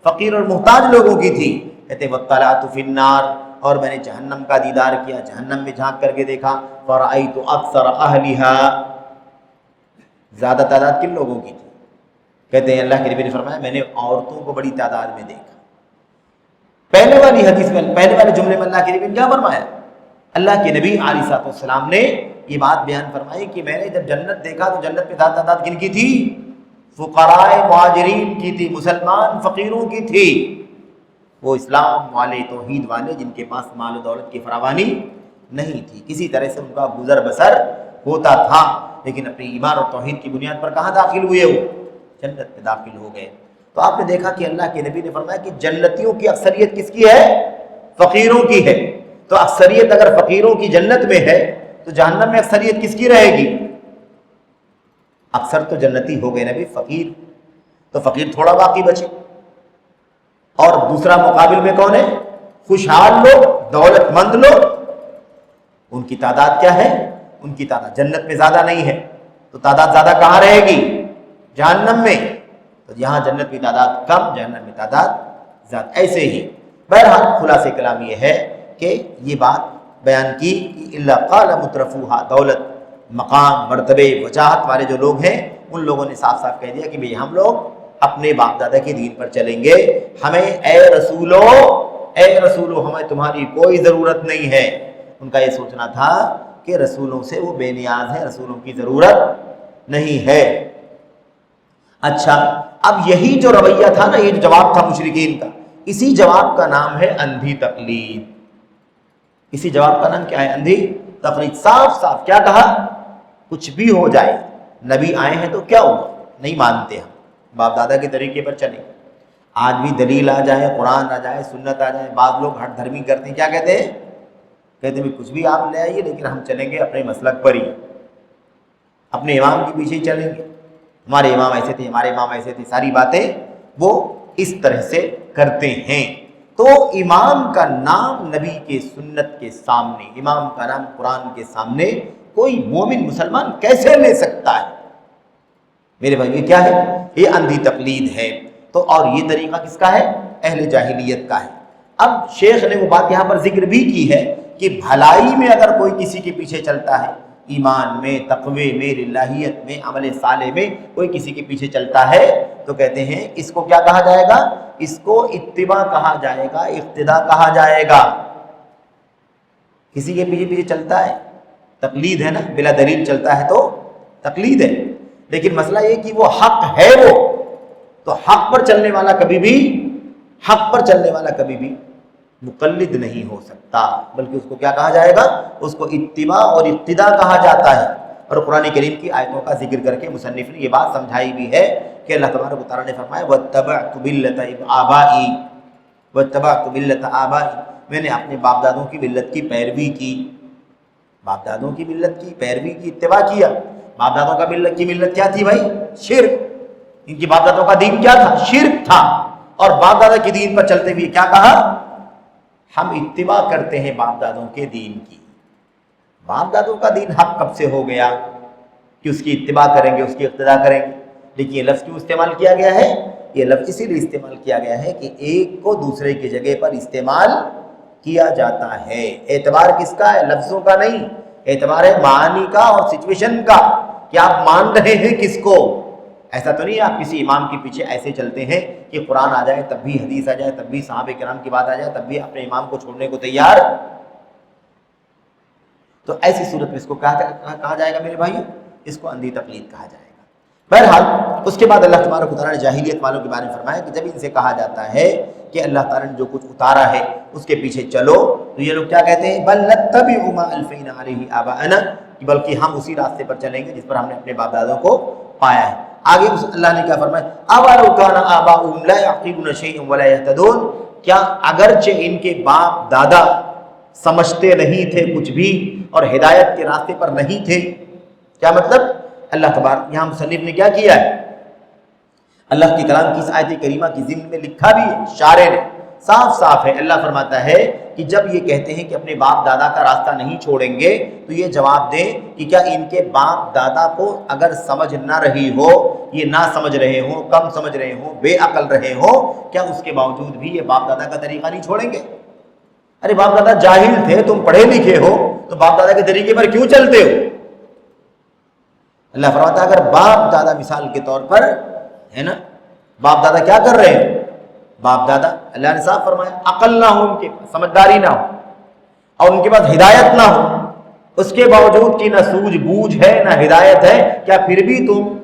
فقیر اور محتاج لوگوں کی تھی. کہتے واطلعت فی النار، اور میں نے جہنم کا دیدار کیا، جہنم میں جھانک کر کے دیکھا. فرأیت اکثر اہلها، زیادہ تعداد کن لوگوں کی تھی؟ کہتے ہیں اللہ کے نبی نے فرمایا میں نے عورتوں کو بڑی تعداد میں دیکھا. پہلے والی حدیث میں، پہلے والے جملے میں اللہ کے نبی نے کیا فرمایا؟ اللہ کے نبی علیہ السلام نے یہ بات بیان فرمائی کہ میں نے جب جنت دیکھا تو جنت میں زیادہ تعداد کن کی تھی؟ فقراء مہاجرین کی تھی، مسلمان فقیروں کی تھی. وہ اسلام والے، توحید والے، جن کے پاس مال و دولت کی فراوانی نہیں تھی، کسی طرح سے ان کا گزر بسر ہوتا تھا، لیکن اپنی ایمان اور توحید کی بنیاد پر کہاں داخل ہوئے؟ وہ جنت میں داخل ہو گئے. تو آپ نے دیکھا کہ اللہ کے نبی نے فرمایا کہ جنتیوں کی اکثریت کس کی ہے؟ فقیروں کی ہے. تو اکثریت اگر فقیروں کی جنت میں ہے تو جہنم میں اکثریت کس کی رہے گی؟ اکثر تو جنتی ہو گئے نبی، فقیر تو فقیر تھوڑا باقی بچے، اور دوسرا مقابل میں کون ہے؟ خوشحال لوگ، دولت مند لوگ، ان کی تعداد کیا ہے؟ ان کی تعداد جنت میں زیادہ نہیں ہے، تو تعداد زیادہ کہاں رہے گی؟ جہنم میں۔ تو یہاں جنت میں تعداد کم، جہنم میں تعداد زیادہ، ایسے ہی۔ بہرحال خلاصہ کلام یہ ہے کہ یہ بات بیان کی کہ الا قال مترفوہا، دولت، مقام، مرتبے، وجاہت والے جو لوگ ہیں ان لوگوں نے صاف صاف کہہ دیا کہ بھئی ہم لوگ اپنے باپ دادا کے دین پر چلیں گے، ہمیں اے رسولو ہمیں تمہاری کوئی ضرورت نہیں ہے۔ ان کا یہ سوچنا تھا کہ رسولوں سے وہ بے نیاز ہیں، رسولوں کی ضرورت نہیں ہے۔ اچھا، اب یہی جو رویہ تھا نا، یہ جو جواب تھا مشرکین کا، اسی جواب کا نام ہے اندھی تقلید۔ اسی جواب کا نام کیا ہے؟ اندھی تقلید۔ صاف صاف کیا کہا؟ کچھ بھی ہو جائے، نبی آئے ہیں تو کیا ہوگا؟ نہیں مانتے ہم، باپ دادا کے طریقے پر چلیں۔ آج بھی دلیل آ جائے، قرآن آ جائے، سنت آ جائے، بعض لوگ ہٹ دھرمی کرتے ہیں، کیا کہتے ہیں؟ کہتے ہیں کچھ بھی آپ لے آئیے لیکن ہم چلیں گے اپنے مسلک پر ہی، اپنے امام کے پیچھے ہی چلیں گے، ہمارے امام ایسے تھے، ہمارے امام ایسے تھے، ساری باتیں وہ اس طرح سے کرتے ہیں۔ تو امام کا نام نبی کے سنت کے سامنے، امام کا نام قرآن کے سامنے کوئی مومن مسلمان کیسے لے سکتا ہے؟ میرے بھائی یہ کیا ہے؟ یہ اندھی تقلید ہے۔ تو اور یہ طریقہ کس کا ہے؟ اہل جاہلیت کا ہے۔ اب شیخ نے وہ بات یہاں پر ذکر بھی کی ہے کہ بھلائی میں اگر کوئی کسی کے پیچھے چلتا ہے، ایمان میں، تقوی میں، للہیت میں، عمل صالح میں کوئی کسی کے پیچھے چلتا ہے، تو کہتے ہیں اس کو کیا کہا جائے گا؟ اس کو اتباع کہا جائے گا، اقتداء کہا جائے گا۔ کسی کے پیچھے چلتا ہے، تقلید ہے نا، بلا دلیل چلتا ہے تو تقلید ہے۔ لیکن مسئلہ یہ کہ وہ حق ہے، وہ تو حق پر چلنے والا کبھی بھی مقلد نہیں ہو سکتا، بلکہ اس کو کیا کہا جائے گا؟ اس کو اتباع اور اقتداء کہا جاتا ہے۔ اور قرآن کریم کی آیتوں کا ذکر کر کے مصنف نے یہ بات سمجھائی بھی ہے کہ اللہ تبارک و تعالیٰ نے فرمایا وَاتَّبَعْتُ مِلَّةَ آبَائِي، وَاتَّبَعْتُ مِلَّةَ آبَائِي، میں نے اپنے باپ دادوں کی ملت کی پیروی کی، باپ دادوں کی ملت کی پیروی کی، اتباع کیا۔ باپ دادوں کا ملت کی ملت کیا تھی بھائی؟ شرک۔ ان کی باپ دادوں کا دین کیا تھا؟ شرک تھا۔ اور باپ دادا کے دین پر چلتے ہوئے کیا کہا؟ ہم اتباع کرتے ہیں باپ دادوں کے دین کی۔ باپ دادوں کا دین حق کب سے ہو گیا کہ اس کی اتباع کریں گے، اس کی اقتداء کریں گے؟ لیکن یہ لفظ کیوں استعمال کیا گیا ہے؟ یہ لفظ اسی لیے استعمال کیا گیا ہے کہ ایک کو دوسرے کی جگہ پر استعمال کیا جاتا ہے۔ اعتبار کس کا ہے؟ لفظوں کا نہیں، اعتبار ہے معانی کا اور سچویشن کا، کہ آپ مان رہے ہیں کس کو۔ ایسا تو نہیں ہے آپ کسی امام کے پیچھے ایسے چلتے ہیں کہ قرآن آ جائے تب بھی حدیث آ جائے، تب بھی صحابہ کرام کی بات آ جائے، تب بھی اپنے امام کو چھوڑنے کو تیار۔ تو ایسی صورت میں اس کو کہا جائے گا میرے بھائیو، اس کو اندھی تقلید کہا جائے گا۔ بہرحال اس کے بعد اللہ تبارک و تعالیٰ نے جاہلیت والوں کے بارے میں فرمایا کہ جب ان سے کہا جاتا ہے کہ اللہ تعالیٰ نے جو کچھ اتارا ہے اس کے پیچھے چلو، تو یہ لوگ کیا کہتے ہیں؟ بل نتبع ما الفینا علیہ آباءنا، بلکہ ہم اسی راستے پر چلیں گے جس پر ہم نے اپنے باپ دادوں کو پایا ہے۔ آگے اللہ نے کیا فرمایا؟ اولو کان آباؤہم لا یعقلون شیئا ولا یہتدون، کیا اگرچہ ان کے باپ دادا سمجھتے نہیں تھے کچھ بھی اور ہدایت کے راستے پر نہیں تھے؟ کیا مطلب؟ اللہ تبارک، یہاں مصنف نے کیا کیا ہے؟ اللہ کے کلام کی اس آیت کریمہ کی ضمن میں لکھا بھی ہے، شارح نے صاف صاف ہے۔ اللہ فرماتا ہے کہ جب یہ کہتے ہیں کہ اپنے باپ دادا کا راستہ نہیں چھوڑیں گے، تو یہ جواب دیں کہ کیا ان کے باپ دادا کو اگر سمجھ نہ رہی ہو، یہ نہ سمجھ رہے ہوں، کم سمجھ رہے ہوں، بے عقل رہے ہوں، کیا اس کے باوجود بھی یہ باپ دادا کا طریقہ نہیں چھوڑیں گے؟ ارے باپ دادا جاہل تھے، تم پڑھے لکھے ہو، تو باپ دادا کے طریقے پر کیوں چلتے ہو؟ اللہ فرماتا ہے اگر باپ دادا مثال کے طور پر ہے نا، باپ دادا کیا کر رہے ہیں؟ باپ دادا، اللہ نے صاف فرمایا عقل نہ ہو ان کے پاس، سمجھداری نہ ہو، اور ان کے پاس ہدایت نہ ہو، اس کے باوجود کہ نہ سوجھ بوجھ ہے نہ ہدایت ہے، کیا پھر بھی تم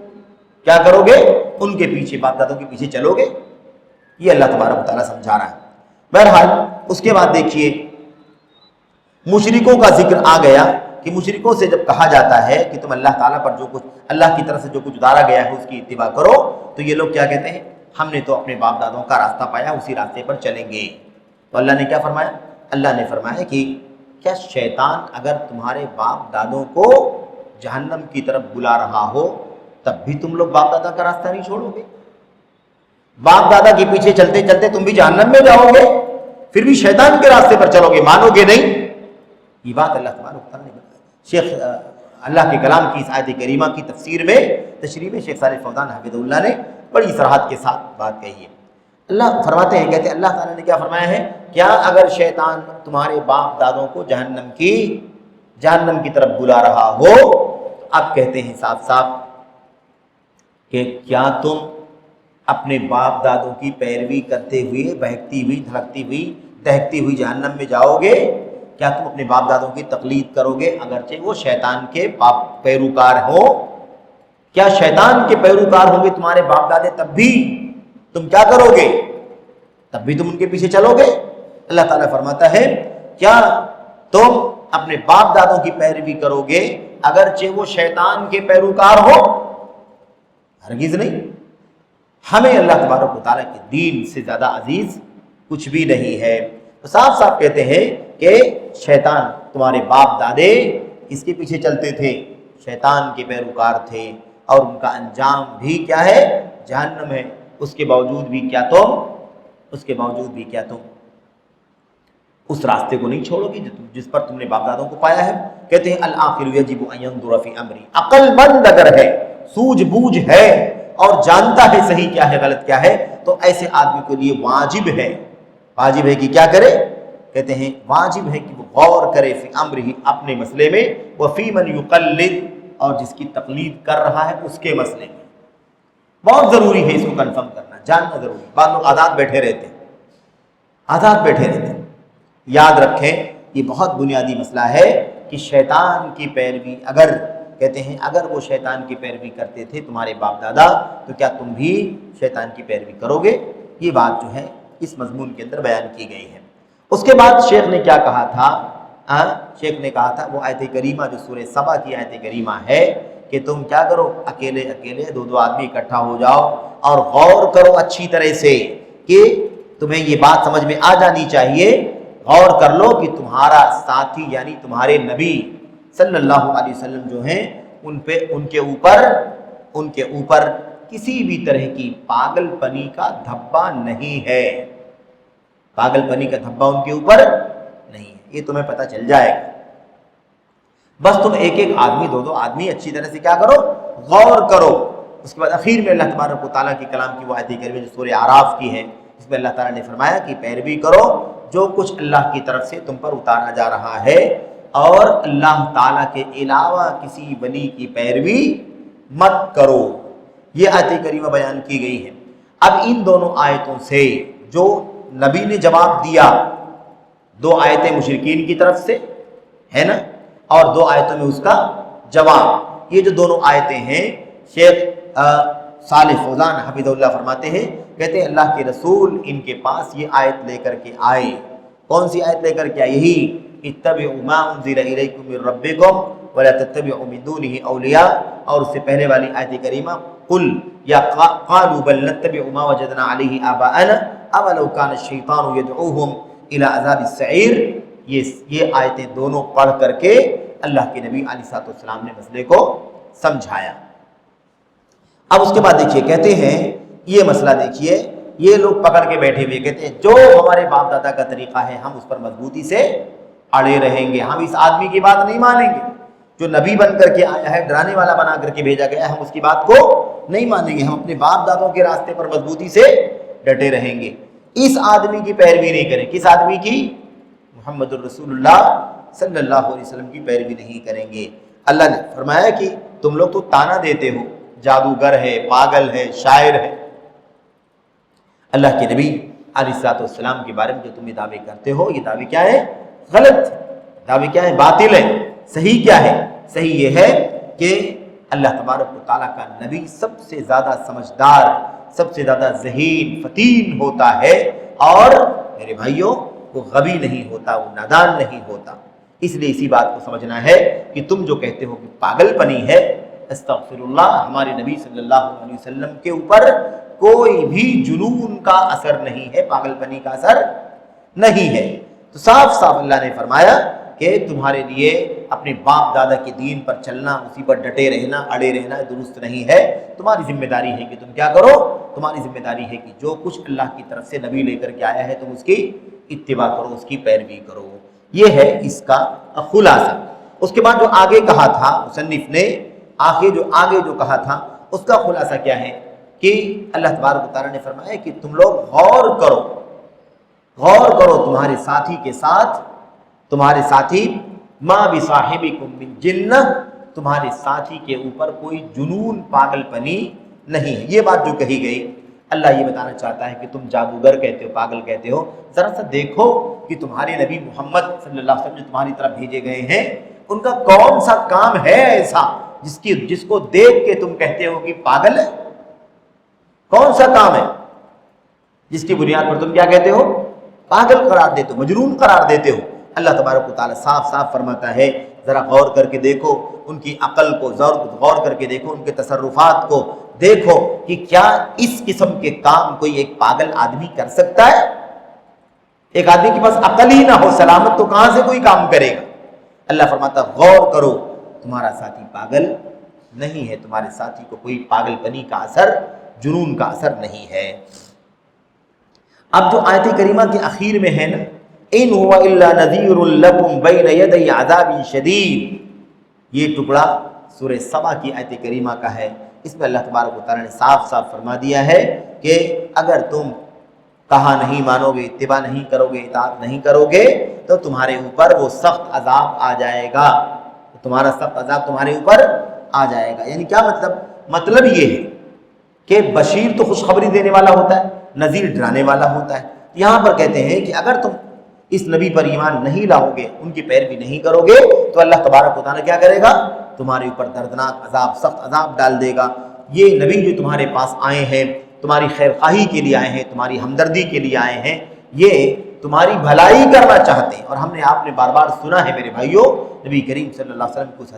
کیا کرو گے؟ ان کے پیچھے، باپ دادوں کے پیچھے چلو گے؟ یہ اللہ تبارک و تعالیٰ سمجھا رہا ہے۔ بہرحال اس کے بعد دیکھیے مشرکوں کا ذکر آ گیا کہ مشرکوں سے جب کہا جاتا ہے کہ تم اللہ تعالیٰ پر جو کچھ، اللہ کی طرف سے جو کچھ اتارا گیا ہے اس کی اتباع کرو، تو یہ لوگ کیا کہتے ہیں؟ ہم نے تو اپنے باپ دادوں کا راستہ پایا، اسی راستے پر چلیں گے۔ تو اللہ نے کیا فرمایا؟ اللہ نے فرمایا کہ کیا شیطان اگر تمہارے باپ دادوں کو جہنم کی طرف بلا رہا ہو تب بھی تم لوگ باپ دادا کا راستہ نہیں چھوڑو گے؟ باپ دادا کے پیچھے چلتے چلتے تم بھی جہنم میں جاؤ گے، پھر بھی شیطان کے راستے پر چلو گے، مانو گے نہیں؟ یہ بات اللہ تبارک و تعالیٰ نے بتائی۔ شیخ اللہ کے کلام کی اس آیت کریمہ کی تفسیر میں، تشریح میں، شیخ صالح فوزان حفظہ اللہ نے بڑی صراحت کے ساتھ بات کہی ہے۔ اللہ فرماتے ہیں، کہتے ہیں اللہ تعالیٰ نے کیا فرمایا ہے، کیا اگر شیطان تمہارے باپ دادوں کو جہنم کی طرف بلا رہا ہو، اب کہتے ہیں صاف صاف کہ کیا تم اپنے باپ دادوں کی پیروی کرتے ہوئے بہکتی ہوئی، دھڑکتی ہوئی، دہکتی ہوئی جہنم میں جاؤ گے؟ کیا تم اپنے باپ دادوں کی تقلید کرو گے اگرچہ وہ شیطان کے پیروکار ہو؟ کیا شیطان کے پیروکار ہوں گے تمہارے باپ دادے، تب بھی تم کیا کرو گے؟ تب بھی تم ان کے پیچھے چلو گے؟ اللہ تعالیٰ فرماتا ہے کیا تم اپنے باپ دادوں کی پیروی کرو گے اگرچہ وہ شیطان کے پیروکار ہو؟ ہرگز نہیں۔ ہمیں اللہ تبارک و تعالیٰ کے دین سے زیادہ عزیز کچھ بھی نہیں ہے۔ تو صاف صاف کہتے ہیں کہ شیطان، تمہارے باپ دادے اس کے پیچھے چلتے تھے، شیطان کے پیروکار تھے، اور ان کا انجام بھی کیا ہے؟ جہنم ہے۔ اس کے باوجود بھی کیا تم اس راستے کو نہیں چھوڑو گے جس پر تم نے باپ دادوں کو پایا ہے؟ کہتے ہیں العاقل یجب ان ينظر فی امری، عقل مند اگر ہے، سوجھ بوجھ ہے اور جانتا ہے صحیح کیا ہے غلط کیا ہے، تو ایسے آدمی کے لیے واجب ہے کہ کیا کرے؟ کہتے ہیں واجب ہے کہ وہ غور کرے فی امرہ، اپنے مسئلے میں، وفی من یقلد، اور جس کی تقلید کر رہا ہے اس کے مسئلے میں۔ بہت ضروری ہے اس کو کنفرم کرنا، جاننا ضروری۔ بعض لوگ آزاد بیٹھے رہتے ہیں۔ یاد رکھیں یہ بہت بنیادی مسئلہ ہے کہ شیطان کی پیروی اگر وہ شیطان کی پیروی کرتے تھے تمہارے باپ دادا، تو کیا تم بھی شیطان کی پیروی کرو گے؟ یہ بات جو ہے اس مضمون کے اندر بیان کی گئی ہے۔ اس کے بعد شیخ نے کیا کہا تھا؟ شیخ نے کہا تھا وہ آیت کریمہ جو سورہ سبا کی آیت کریمہ ہے کہ تم کیا کرو، اکیلے دو آدمی اکٹھا ہو جاؤ اور غور کرو اچھی طرح سے کہ تمہیں یہ بات سمجھ میں آ جانی چاہیے، غور کر لو کہ تمہارا ساتھی یعنی تمہارے نبی صلی اللہ علیہ وسلم جو ہیں ان کے اوپر کسی بھی طرح کی پاگل پنی کا دھبا نہیں ہے، پاگل پنی کا دھبا ان کے اوپر نہیں ہے، یہ تمہیں پتہ چل جائے گا۔ بس تم ایک آدمی دو آدمی اچھی طرح سے کیا کرو، غور کرو۔ اس کے بعد اخیر میں اللہ تبارک و تعالیٰ کے کلام کی وہ آیت کریمہ جو سورہ اعراف کی ہے، اس میں اللہ تعالیٰ نے فرمایا کہ پیروی کرو جو کچھ اللہ کی طرف سے تم پر اتارا جا رہا ہے، اور اللہ تعالیٰ کے علاوہ کسی ولی کی پیروی مت کرو۔ یہ آیت کریمہ بیان کی گئی ہے۔ اب ان دونوں آیتوں سے جو نبی نے جواب دیا، دو آیتیں مشرکین کی طرف سے ہے نا، اور دو آیتوں میں اس کا جواب، یہ جو دونوں آیتیں ہیں، شیخ صالح فوزان حفظہ اللہ فرماتے ہیں، کہتے ہیں اللہ کے رسول ان کے پاس یہ آیت لے کر کے آئے۔ کون سی آیت لے کر کے آئے؟ یہی اتبعوا ما انزل الیکم من ربکم ولا تتبعوا من دونہ اولیاء، اور اس سے پہلے والی آیت کریمہ قل یا قالوا بل نتبع ما وجدنا علیہ آباءنا اولو کان الشیطان یدعوہم الی عذاب السعیر۔ یہ آیتیں دونوں پڑھ کر کے اللہ کے نبی علیہ السلام نے مسئلے کو سمجھایا۔ اب اس کے بعد دیکھیے، کہتے ہیں یہ مسئلہ دیکھیے، یہ لوگ پکڑ کے بیٹھے ہوئے، کہتے ہیں جو ہمارے باپ دادا کا طریقہ ہے ہم اس پر مضبوطی سے اڑے رہیں گے، ہم اس آدمی کی بات نہیں مانیں گے جو نبی بن کر کے آیا ہے، ڈرانے والا بنا کر کے بھیجا گیا ہے، ہم اس کی بات کو نہیں مانیں گے، ہم اپنے باپ دادوں کے راستے پر مضبوطی سے ڈٹے رہیں گے، اس آدمی کی پیروی نہیں کریں۔ کس آدمی کی؟ محمد الرسول اللہ صلی اللہ علیہ وسلم کی پیروی نہیں کریں گے۔ اللہ نے فرمایا کہ تم لوگ تو تانا دیتے ہو، جادوگر ہے، پاگل ہے، شاعر ہے۔ اللہ کے نبی علیہ السلام کے بارے میں جو تم یہ دعوے کرتے ہو، یہ دعوے کیا ہے؟ غلط دعوے کیا ہے؟ باطل ہے۔ صحیح کیا ہے؟ صحیح یہ ہے کہ اللہ تبارک و تعالیٰ کا نبی سب سے زیادہ سمجھدار، سب سے زیادہ ذہین، فطین ہوتا ہے، اور میرے بھائیوں وہ غبی نہیں ہوتا، وہ نادان نہیں ہوتا۔ اس لیے اسی بات کو سمجھنا ہے کہ تم جو کہتے ہو کہ پاگل پنی ہے، استغفر اللہ، ہمارے نبی صلی اللہ علیہ وسلم کے اوپر کوئی بھی جنون کا اثر نہیں ہے، پاگل پنی کا اثر نہیں ہے۔ تو صاف صاف اللہ نے فرمایا کہ تمہارے لیے اپنے باپ دادا کے دین پر چلنا، اسی پر ڈٹے رہنا، اڑے رہنا درست نہیں ہے۔ تمہاری ذمہ داری ہے کہ تم کیا کرو، تمہاری ذمہ داری ہے کہ جو کچھ اللہ کی طرف سے نبی لے کر کے آیا ہے تم اس کی اتباع کرو، اس کی پیروی کرو۔ یہ ہے اس کا خلاصہ۔ اس کے بعد جو آگے کہا تھا مصنف نے، آگے جو کہا تھا اس کا خلاصہ کیا ہے کہ اللہ تبارک و تعالیٰ نے فرمایا کہ تم لوگ غور کرو تمہارے ساتھی کے ساتھ، تمہارے ساتھی ما بصاحبکم من جنہ، تمہارے ساتھی کے اوپر کوئی جنون، پاگل پنی نہیں ہے۔ یہ بات جو کہی گئی، اللہ یہ بتانا چاہتا ہے کہ تم جادوگر کہتے ہو، پاگل کہتے ہو، ذرا سا دیکھو کہ تمہارے نبی محمد صلی اللہ علیہ وسلم جو تمہاری طرف بھیجے گئے ہیں ان کا کون سا کام ہے ایسا جس کو دیکھ کے تم کہتے ہو کہ پاگل ہے؟ کون سا کام ہے جس کی بنیاد پر تم کیا کہتے ہو؟ پاگل قرار دیتے ہو، مجنون قرار دیتے ہو۔ اللہ تبارک و تعالیٰ صاف صاف فرماتا ہے ذرا غور کر کے دیکھو ان کی عقل کو، غور کر کے دیکھو ان کے تصرفات کو، دیکھو کہ کیا اس قسم کے کام کوئی ایک پاگل آدمی کر سکتا ہے؟ ایک آدمی کے پاس عقل ہی نہ ہو سلامت تو کہاں سے کوئی کام کرے گا؟ اللہ فرماتا غور کرو، تمہارا ساتھی پاگل نہیں ہے، تمہارے ساتھی کو کوئی پاگل پنی کا اثر، جنون کا اثر نہیں ہے۔ اب جو آیت کریمہ کے اخیر میں ہے نا، ان هو الا نذیر لکم بین یدی عذاب شدید، یہ ٹکڑا سورہ سبا کی آیت کریمہ کا ہے۔ اس میں اللہ تبارک و تعالیٰ نے صاف صاف فرما دیا ہے کہ اگر تم کہا نہیں مانو گے، اتباع نہیں کرو گے، اطاعت نہیں کرو گے تو تمہارے اوپر وہ سخت عذاب آ جائے گا، تمہارا سخت عذاب تمہارے اوپر آ جائے گا۔ یعنی کیا مطلب یہ ہے کہ بشیر تو خوشخبری دینے والا ہوتا ہے، نذیر ڈرانے والا ہوتا ہے۔ یہاں پر کہتے ہیں کہ اگر تم اس نبی پر ایمان نہیں لاؤ گے، ان کی پیروی نہیں کرو گے تو اللہ تبارک و تعالیٰ کیا کرے گا؟ تمہارے اوپر دردناک عذاب، سخت عذاب ڈال دے گا۔ یہ نبی جو تمہارے پاس آئے ہیں، تمہاری خیر خواہی کے لیے آئے ہیں، تمہاری ہمدردی کے لیے آئے ہیں، یہ تمہاری بھلائی کرنا چاہتے ہیں۔ اور آپ نے بار بار سنا ہے میرے بھائیوں، نبی کریم صلی اللہ علیہ وسلم کو اس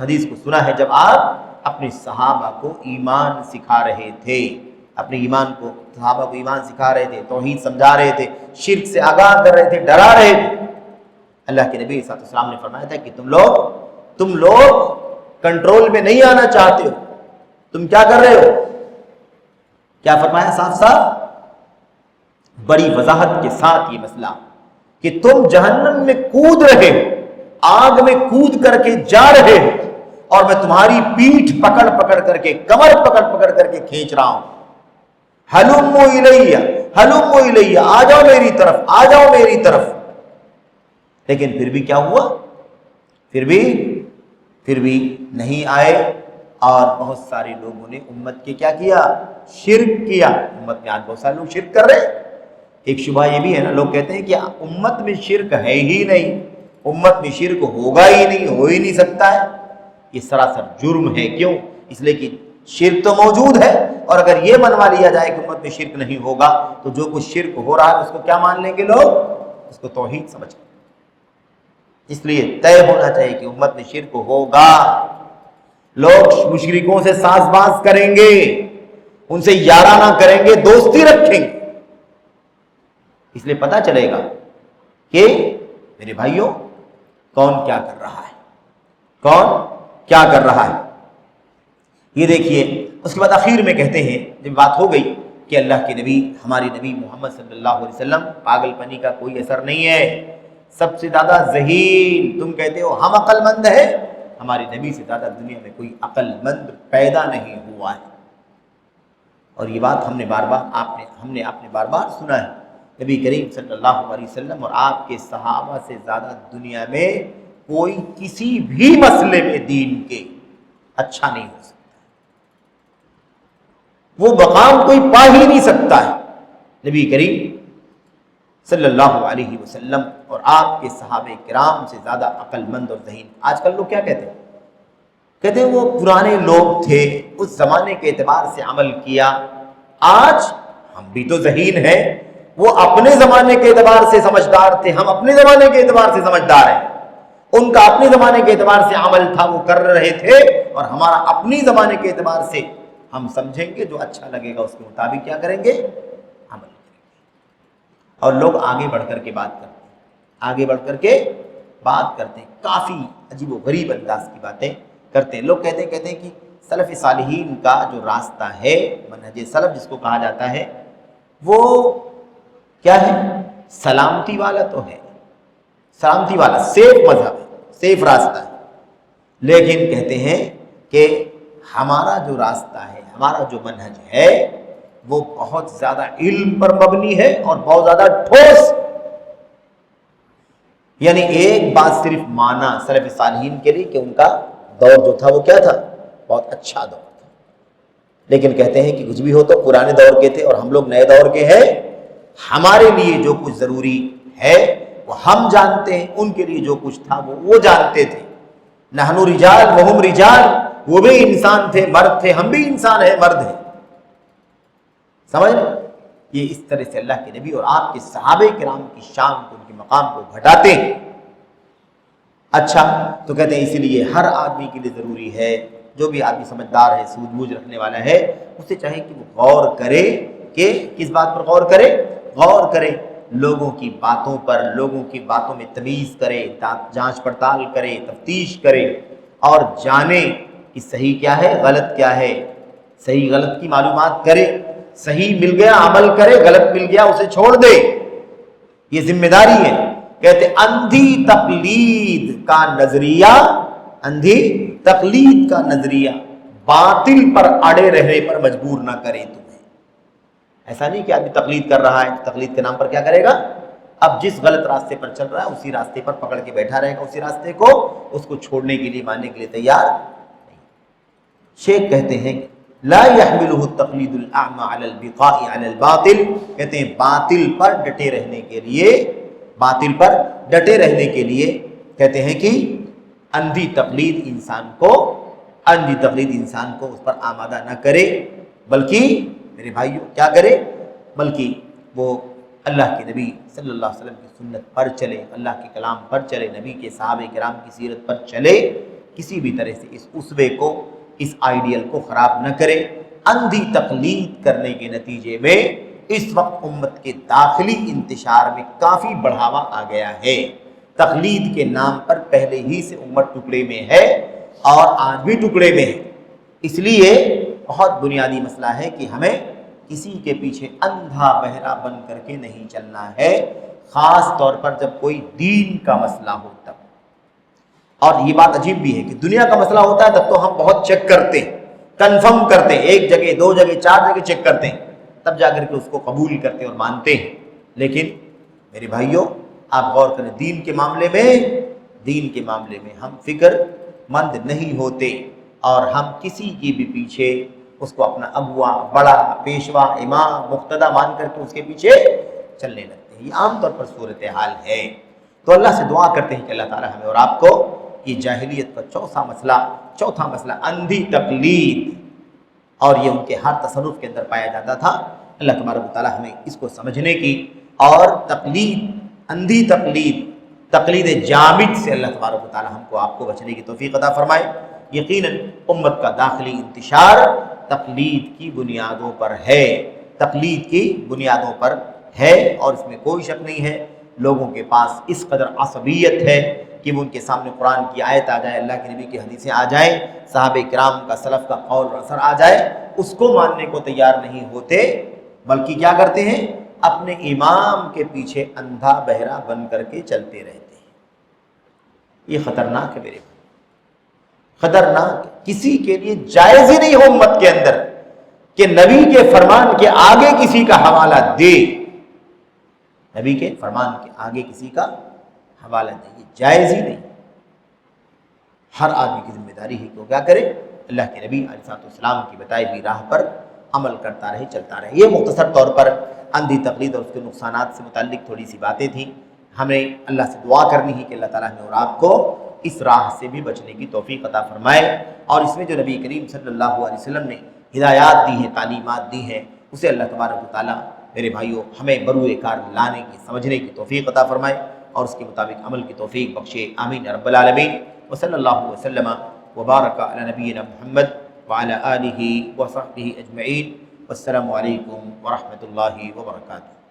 حدیث کو سنا ہے جب آپ اپنے صحابہ کو ایمان سکھا رہے تھے، صحابہ کو ایمان سکھا رہے تھے، توحید سمجھا رہے تھے، شرک سے آگاہ کر رہے تھے، ڈرا رہے تھے۔ اللہ کے نبی صلی اللہ علیہ وسلم نے فرمایا تھا کہ تم لوگ کنٹرول میں نہیں آنا چاہتے ہو، تم کیا کر رہے ہو؟ کیا فرمایا صاف صاف؟ بڑی وضاحت کے ساتھ یہ مسئلہ کہ تم جہنم میں کود رہے ہو، آگ میں کود کر کے جا رہے ہو، اور میں تمہاری پیٹھ پکڑ پکڑ کر کے، کمر پکڑ پکڑ کر کے کھینچ رہا ہوں، ہلموا الیہ، آ جاؤ میری طرف۔ لیکن پھر بھی کیا ہوا؟ پھر بھی نہیں آئے، اور بہت سارے لوگوں نے امت کے کیا کیا؟ شرک کیا۔ امت میں آج بہت سارے لوگ شرک کر رہے ہیں۔ ایک شبہ یہ بھی ہے نا، لوگ کہتے ہیں کہ امت میں شرک ہے ہی نہیں، امت میں شرک ہوگا ہی نہیں، ہو ہی نہیں سکتا ہے۔ یہ سراسر جرم ہے۔ کیوں؟ اس لیے کہ شرک تو موجود ہے، اور اگر یہ منوا لیا جائے کہ امت میں شرک نہیں ہوگا تو جو کچھ شرک ہو رہا ہے اس کو کیا مان لیں گے لوگ؟ اس کو توحید سمجھ لیں۔ اس لیے طے ہونا چاہیے کہ امت میں شرک ہوگا، لوگ مشرکوں سے ساز باز کریں گے، ان سے یارانہ کریں گے، دوستی رکھیں گے۔ اس لیے پتہ چلے گا کہ میرے بھائیوں کون کیا کر رہا ہے۔ یہ دیکھیے، اس کے بعد آخر میں کہتے ہیں جب بات ہو گئی کہ اللہ کے نبی، ہمارے نبی محمد صلی اللہ علیہ وسلم، پاگل پنی کا کوئی اثر نہیں ہے، سب سے زیادہ ذہین، تم کہتے ہو ہم عقل مند ہیں، ہمارے نبی سے زیادہ دنیا میں کوئی عقل مند پیدا نہیں ہوا ہے۔ اور یہ بات ہم نے بار بار سنا ہے۔ نبی کریم صلی اللہ علیہ وسلم اور آپ کے صحابہ سے زیادہ دنیا میں کوئی کسی بھی مسئلے میں دین کے اچھا نہیں ہو سکتا، وہ مقام کوئی پا ہی نہیں سکتا ہے۔ نبی کریم صلی اللہ علیہ وسلم اور آپ کے صحابہ کرام سے زیادہ عقل مند اور ذہین۔ آج کل لوگ کیا کہتے ہیں وہ پرانے لوگ تھے، اس زمانے کے اعتبار سے عمل کیا، آج ہم بھی تو ذہین ہیں، وہ اپنے زمانے کے اعتبار سے سمجھدار تھے، ہم اپنے زمانے کے اعتبار سے سمجھدار ہیں۔ ان کا اپنے زمانے کے اعتبار سے عمل تھا، وہ کر رہے تھے، اور ہمارا اپنی زمانے کے اعتبار سے ہم سمجھیں گے، جو اچھا لگے گا اس کے مطابق کیا کریں گے؟ عمل کریں گے۔ اور لوگ آگے بڑھ کر کے بات کرتے ہیں، آگے بڑھ کر کے بات کرتے ہیں، کافی عجیب و غریب انداز کی باتیں کرتے ہیں۔ لوگ کہتے ہیں کہ سلف صالحین کا جو راستہ ہے، منہج سلف جس کو کہا جاتا ہے، وہ کیا ہے؟ سلامتی والا تو ہے، سلامتی والا سیف مذہب ہے، سیف راستہ ہے، لیکن کہتے ہیں کہ ہمارا جو راستہ ہے، ہمارا جو منہج ہے، وہ بہت زیادہ علم پر مبنی ہے اور بہت زیادہ ٹھوس۔ یعنی ایک بات صرف مانا سلف صالحین کے لیے کہ ان کا دور جو تھا وہ کیا تھا؟ بہت اچھا دور تھا، لیکن کہتے ہیں کہ کچھ بھی ہو تو پرانے دور کے تھے اور ہم لوگ نئے دور کے ہیں، ہمارے لیے جو کچھ ضروری ہے وہ ہم جانتے ہیں، ان کے لیے جو کچھ تھا وہ جانتے تھے۔ نحن رجال وہم رجال، وہ بھی انسان تھے، مرد تھے، ہم بھی انسان ہیں، مرد ہیں، سمجھ رہے؟ یہ اس طرح سے اللہ کے نبی اور آپ کے صحابہ کرام کی شان کو، ان کے مقام کو گھٹاتے ہیں۔ اچھا، تو کہتے ہیں اسی لیے ہر آدمی کے لیے ضروری ہے، جو بھی آدمی سمجھدار ہے، سوجھ بوجھ رکھنے والا ہے، اسے چاہے کہ وہ غور کرے، کہ کس بات پر غور کرے؟ غور کرے لوگوں کی باتوں پر، لوگوں کی باتوں میں تمیز کرے، جانچ پڑتال کرے، تفتیش کرے، اور جانے کہ صحیح کیا ہے، غلط کیا ہے، صحیح غلط کی معلومات کرے، صحیح مل گیا عمل کرے، غلط مل گیا اسے چھوڑ دے، یہ ذمہ داری ہے۔ کہتے اندھی تقلید کا نظریہ، اندھی تقلید کا نظریہ باطل پر اڑے رہنے پر مجبور نہ کرے تمہیں۔ ایسا نہیں کہ آدمی تقلید کر رہا ہے، تقلید کے نام پر کیا کرے گا؟ اب جس غلط راستے پر چل رہا ہے اسی راستے پر پکڑ کے بیٹھا رہے گا، اسی راستے کو، اس کو چھوڑنے کے لیے، ماننے کے لیے تیار نہیں۔ شیخ کہتے ہیں لا يحمله التقلید الاعمى على البقاء على الباطل، کہتے ہیں باطل پر ڈٹے رہنے کے لیے، باطل پر ڈٹے رہنے کے لیے کہتے ہیں کہ اندھی تقلید انسان کو اس پر آمادہ نہ کرے، بلکہ میرے بھائیوں کیا کرے؟ بلکہ وہ اللہ کے نبی صلی اللہ علیہ وسلم کی سنت پر چلے، اللہ کے کلام پر چلے، نبی کے صحابہ کرام کی سیرت پر چلے، کسی بھی طرح سے اس اسوے کو، اس آئیڈیل کو خراب نہ کرے۔ اندھی تقلید کرنے کے نتیجے میں اس وقت امت کے داخلی انتشار میں کافی بڑھاوا آ گیا ہے۔ تقلید کے نام پر پہلے ہی سے امت ٹکڑے میں ہے اور آج بھی ٹکڑے میں ہے۔ اس لیے بہت بنیادی مسئلہ ہے کہ ہمیں کسی کے پیچھے اندھا بہرا بن کر کے نہیں چلنا ہے، خاص طور پر جب کوئی دین کا مسئلہ ہو تب۔ اور یہ بات عجیب بھی ہے کہ دنیا کا مسئلہ ہوتا ہے تب تو ہم بہت چیک کرتے ہیں، کنفرم کرتے ہیں، ایک جگہ، دو جگہ، چار جگہ چیک کرتے ہیں، تب جا کر کے اس کو قبول کرتے ہیں اور مانتے ہیں۔ لیکن میرے بھائیوں آپ غور کریں، دین کے معاملے میں ہم فکر مند نہیں ہوتے، اور ہم کسی کی بھی پیچھے اس کو اپنا اغوا، بڑا، پیشوا، امام، مقتدی مان کر کے اس کے پیچھے چلنے لگتے ہیں۔ یہ عام طور پر صورتحال ہے۔ تو اللہ سے دعا کرتے ہیں کہ اللہ تعالی ہمیں اور آپ کو یہ جاہلیت کا چوتھا مسئلہ اندھی تقلید، اور یہ ان کے ہر تصرف کے اندر پایا جاتا تھا، اللہ تبارک و تعالی ہمیں اس کو سمجھنے کی، اور اندھی تقلید جامد سے اللہ تبارک و تعالی ہم کو، آپ کو بچنے کی توفیق عطا فرمائے۔ یقیناً امت کا داخلی انتشار تقلید کی بنیادوں پر ہے، اور اس میں کوئی شک نہیں ہے۔ لوگوں کے پاس اس قدر عصبیت ہے کہ وہ ان کے سامنے قرآن کی آیت آ جائے، اللہ کے نبی کی حدیثیں آ جائیں، صحابہ کرام کا، سلف کا قول اور اثر آ جائے، اس کو ماننے کو تیار نہیں ہوتے، بلکہ کیا کرتے ہیں؟ اپنے امام کے پیچھے اندھا بہرا بن کر کے چلتے رہتے ہیں۔ یہ خطرناک ہے میرے بھائی، خطرناک۔ کسی کے لیے جائز ہی نہیں ہو امت کے اندر کہ نبی کے فرمان کے آگے کسی کا حوالہ دے، نبی کے فرمان کے آگے کسی کا حوالہ دے، یہ جائز ہی نہیں۔ ہر آدمی کی ذمہ داری ہے کہ وہ کیا کرے؟ اللہ کے نبی علیہ السلام کی بتائی ہوئی راہ پر عمل کرتا رہے، چلتا رہے۔ یہ مختصر طور پر اندھی تقلید اور اس کے نقصانات سے متعلق تھوڑی سی باتیں تھیں۔ ہمیں اللہ سے دعا کرنی ہے کہ اللہ تعالیٰ ہمیں اور آپ کو اس راہ سے بھی بچنے کی توفیق عطا فرمائے، اور اس میں جو نبی کریم صلی اللہ علیہ وسلم نے ہدایات دی ہیں، تعلیمات دی ہیں، اسے اللہ تبارک و تعالیٰ میرے بھائیوں ہمیں بروئے کار لانے کی، سمجھنے کی توفیق عطا فرمائے، اور اس کے مطابق عمل کی توفیق بخشے، آمین رب العالمین۔ وصلی اللہ وسلم وبارک علی نبینا محمد وعلی آلہ وصحبہ اجمعین، والسلام علیکم ورحمۃ اللہ وبرکاتہ۔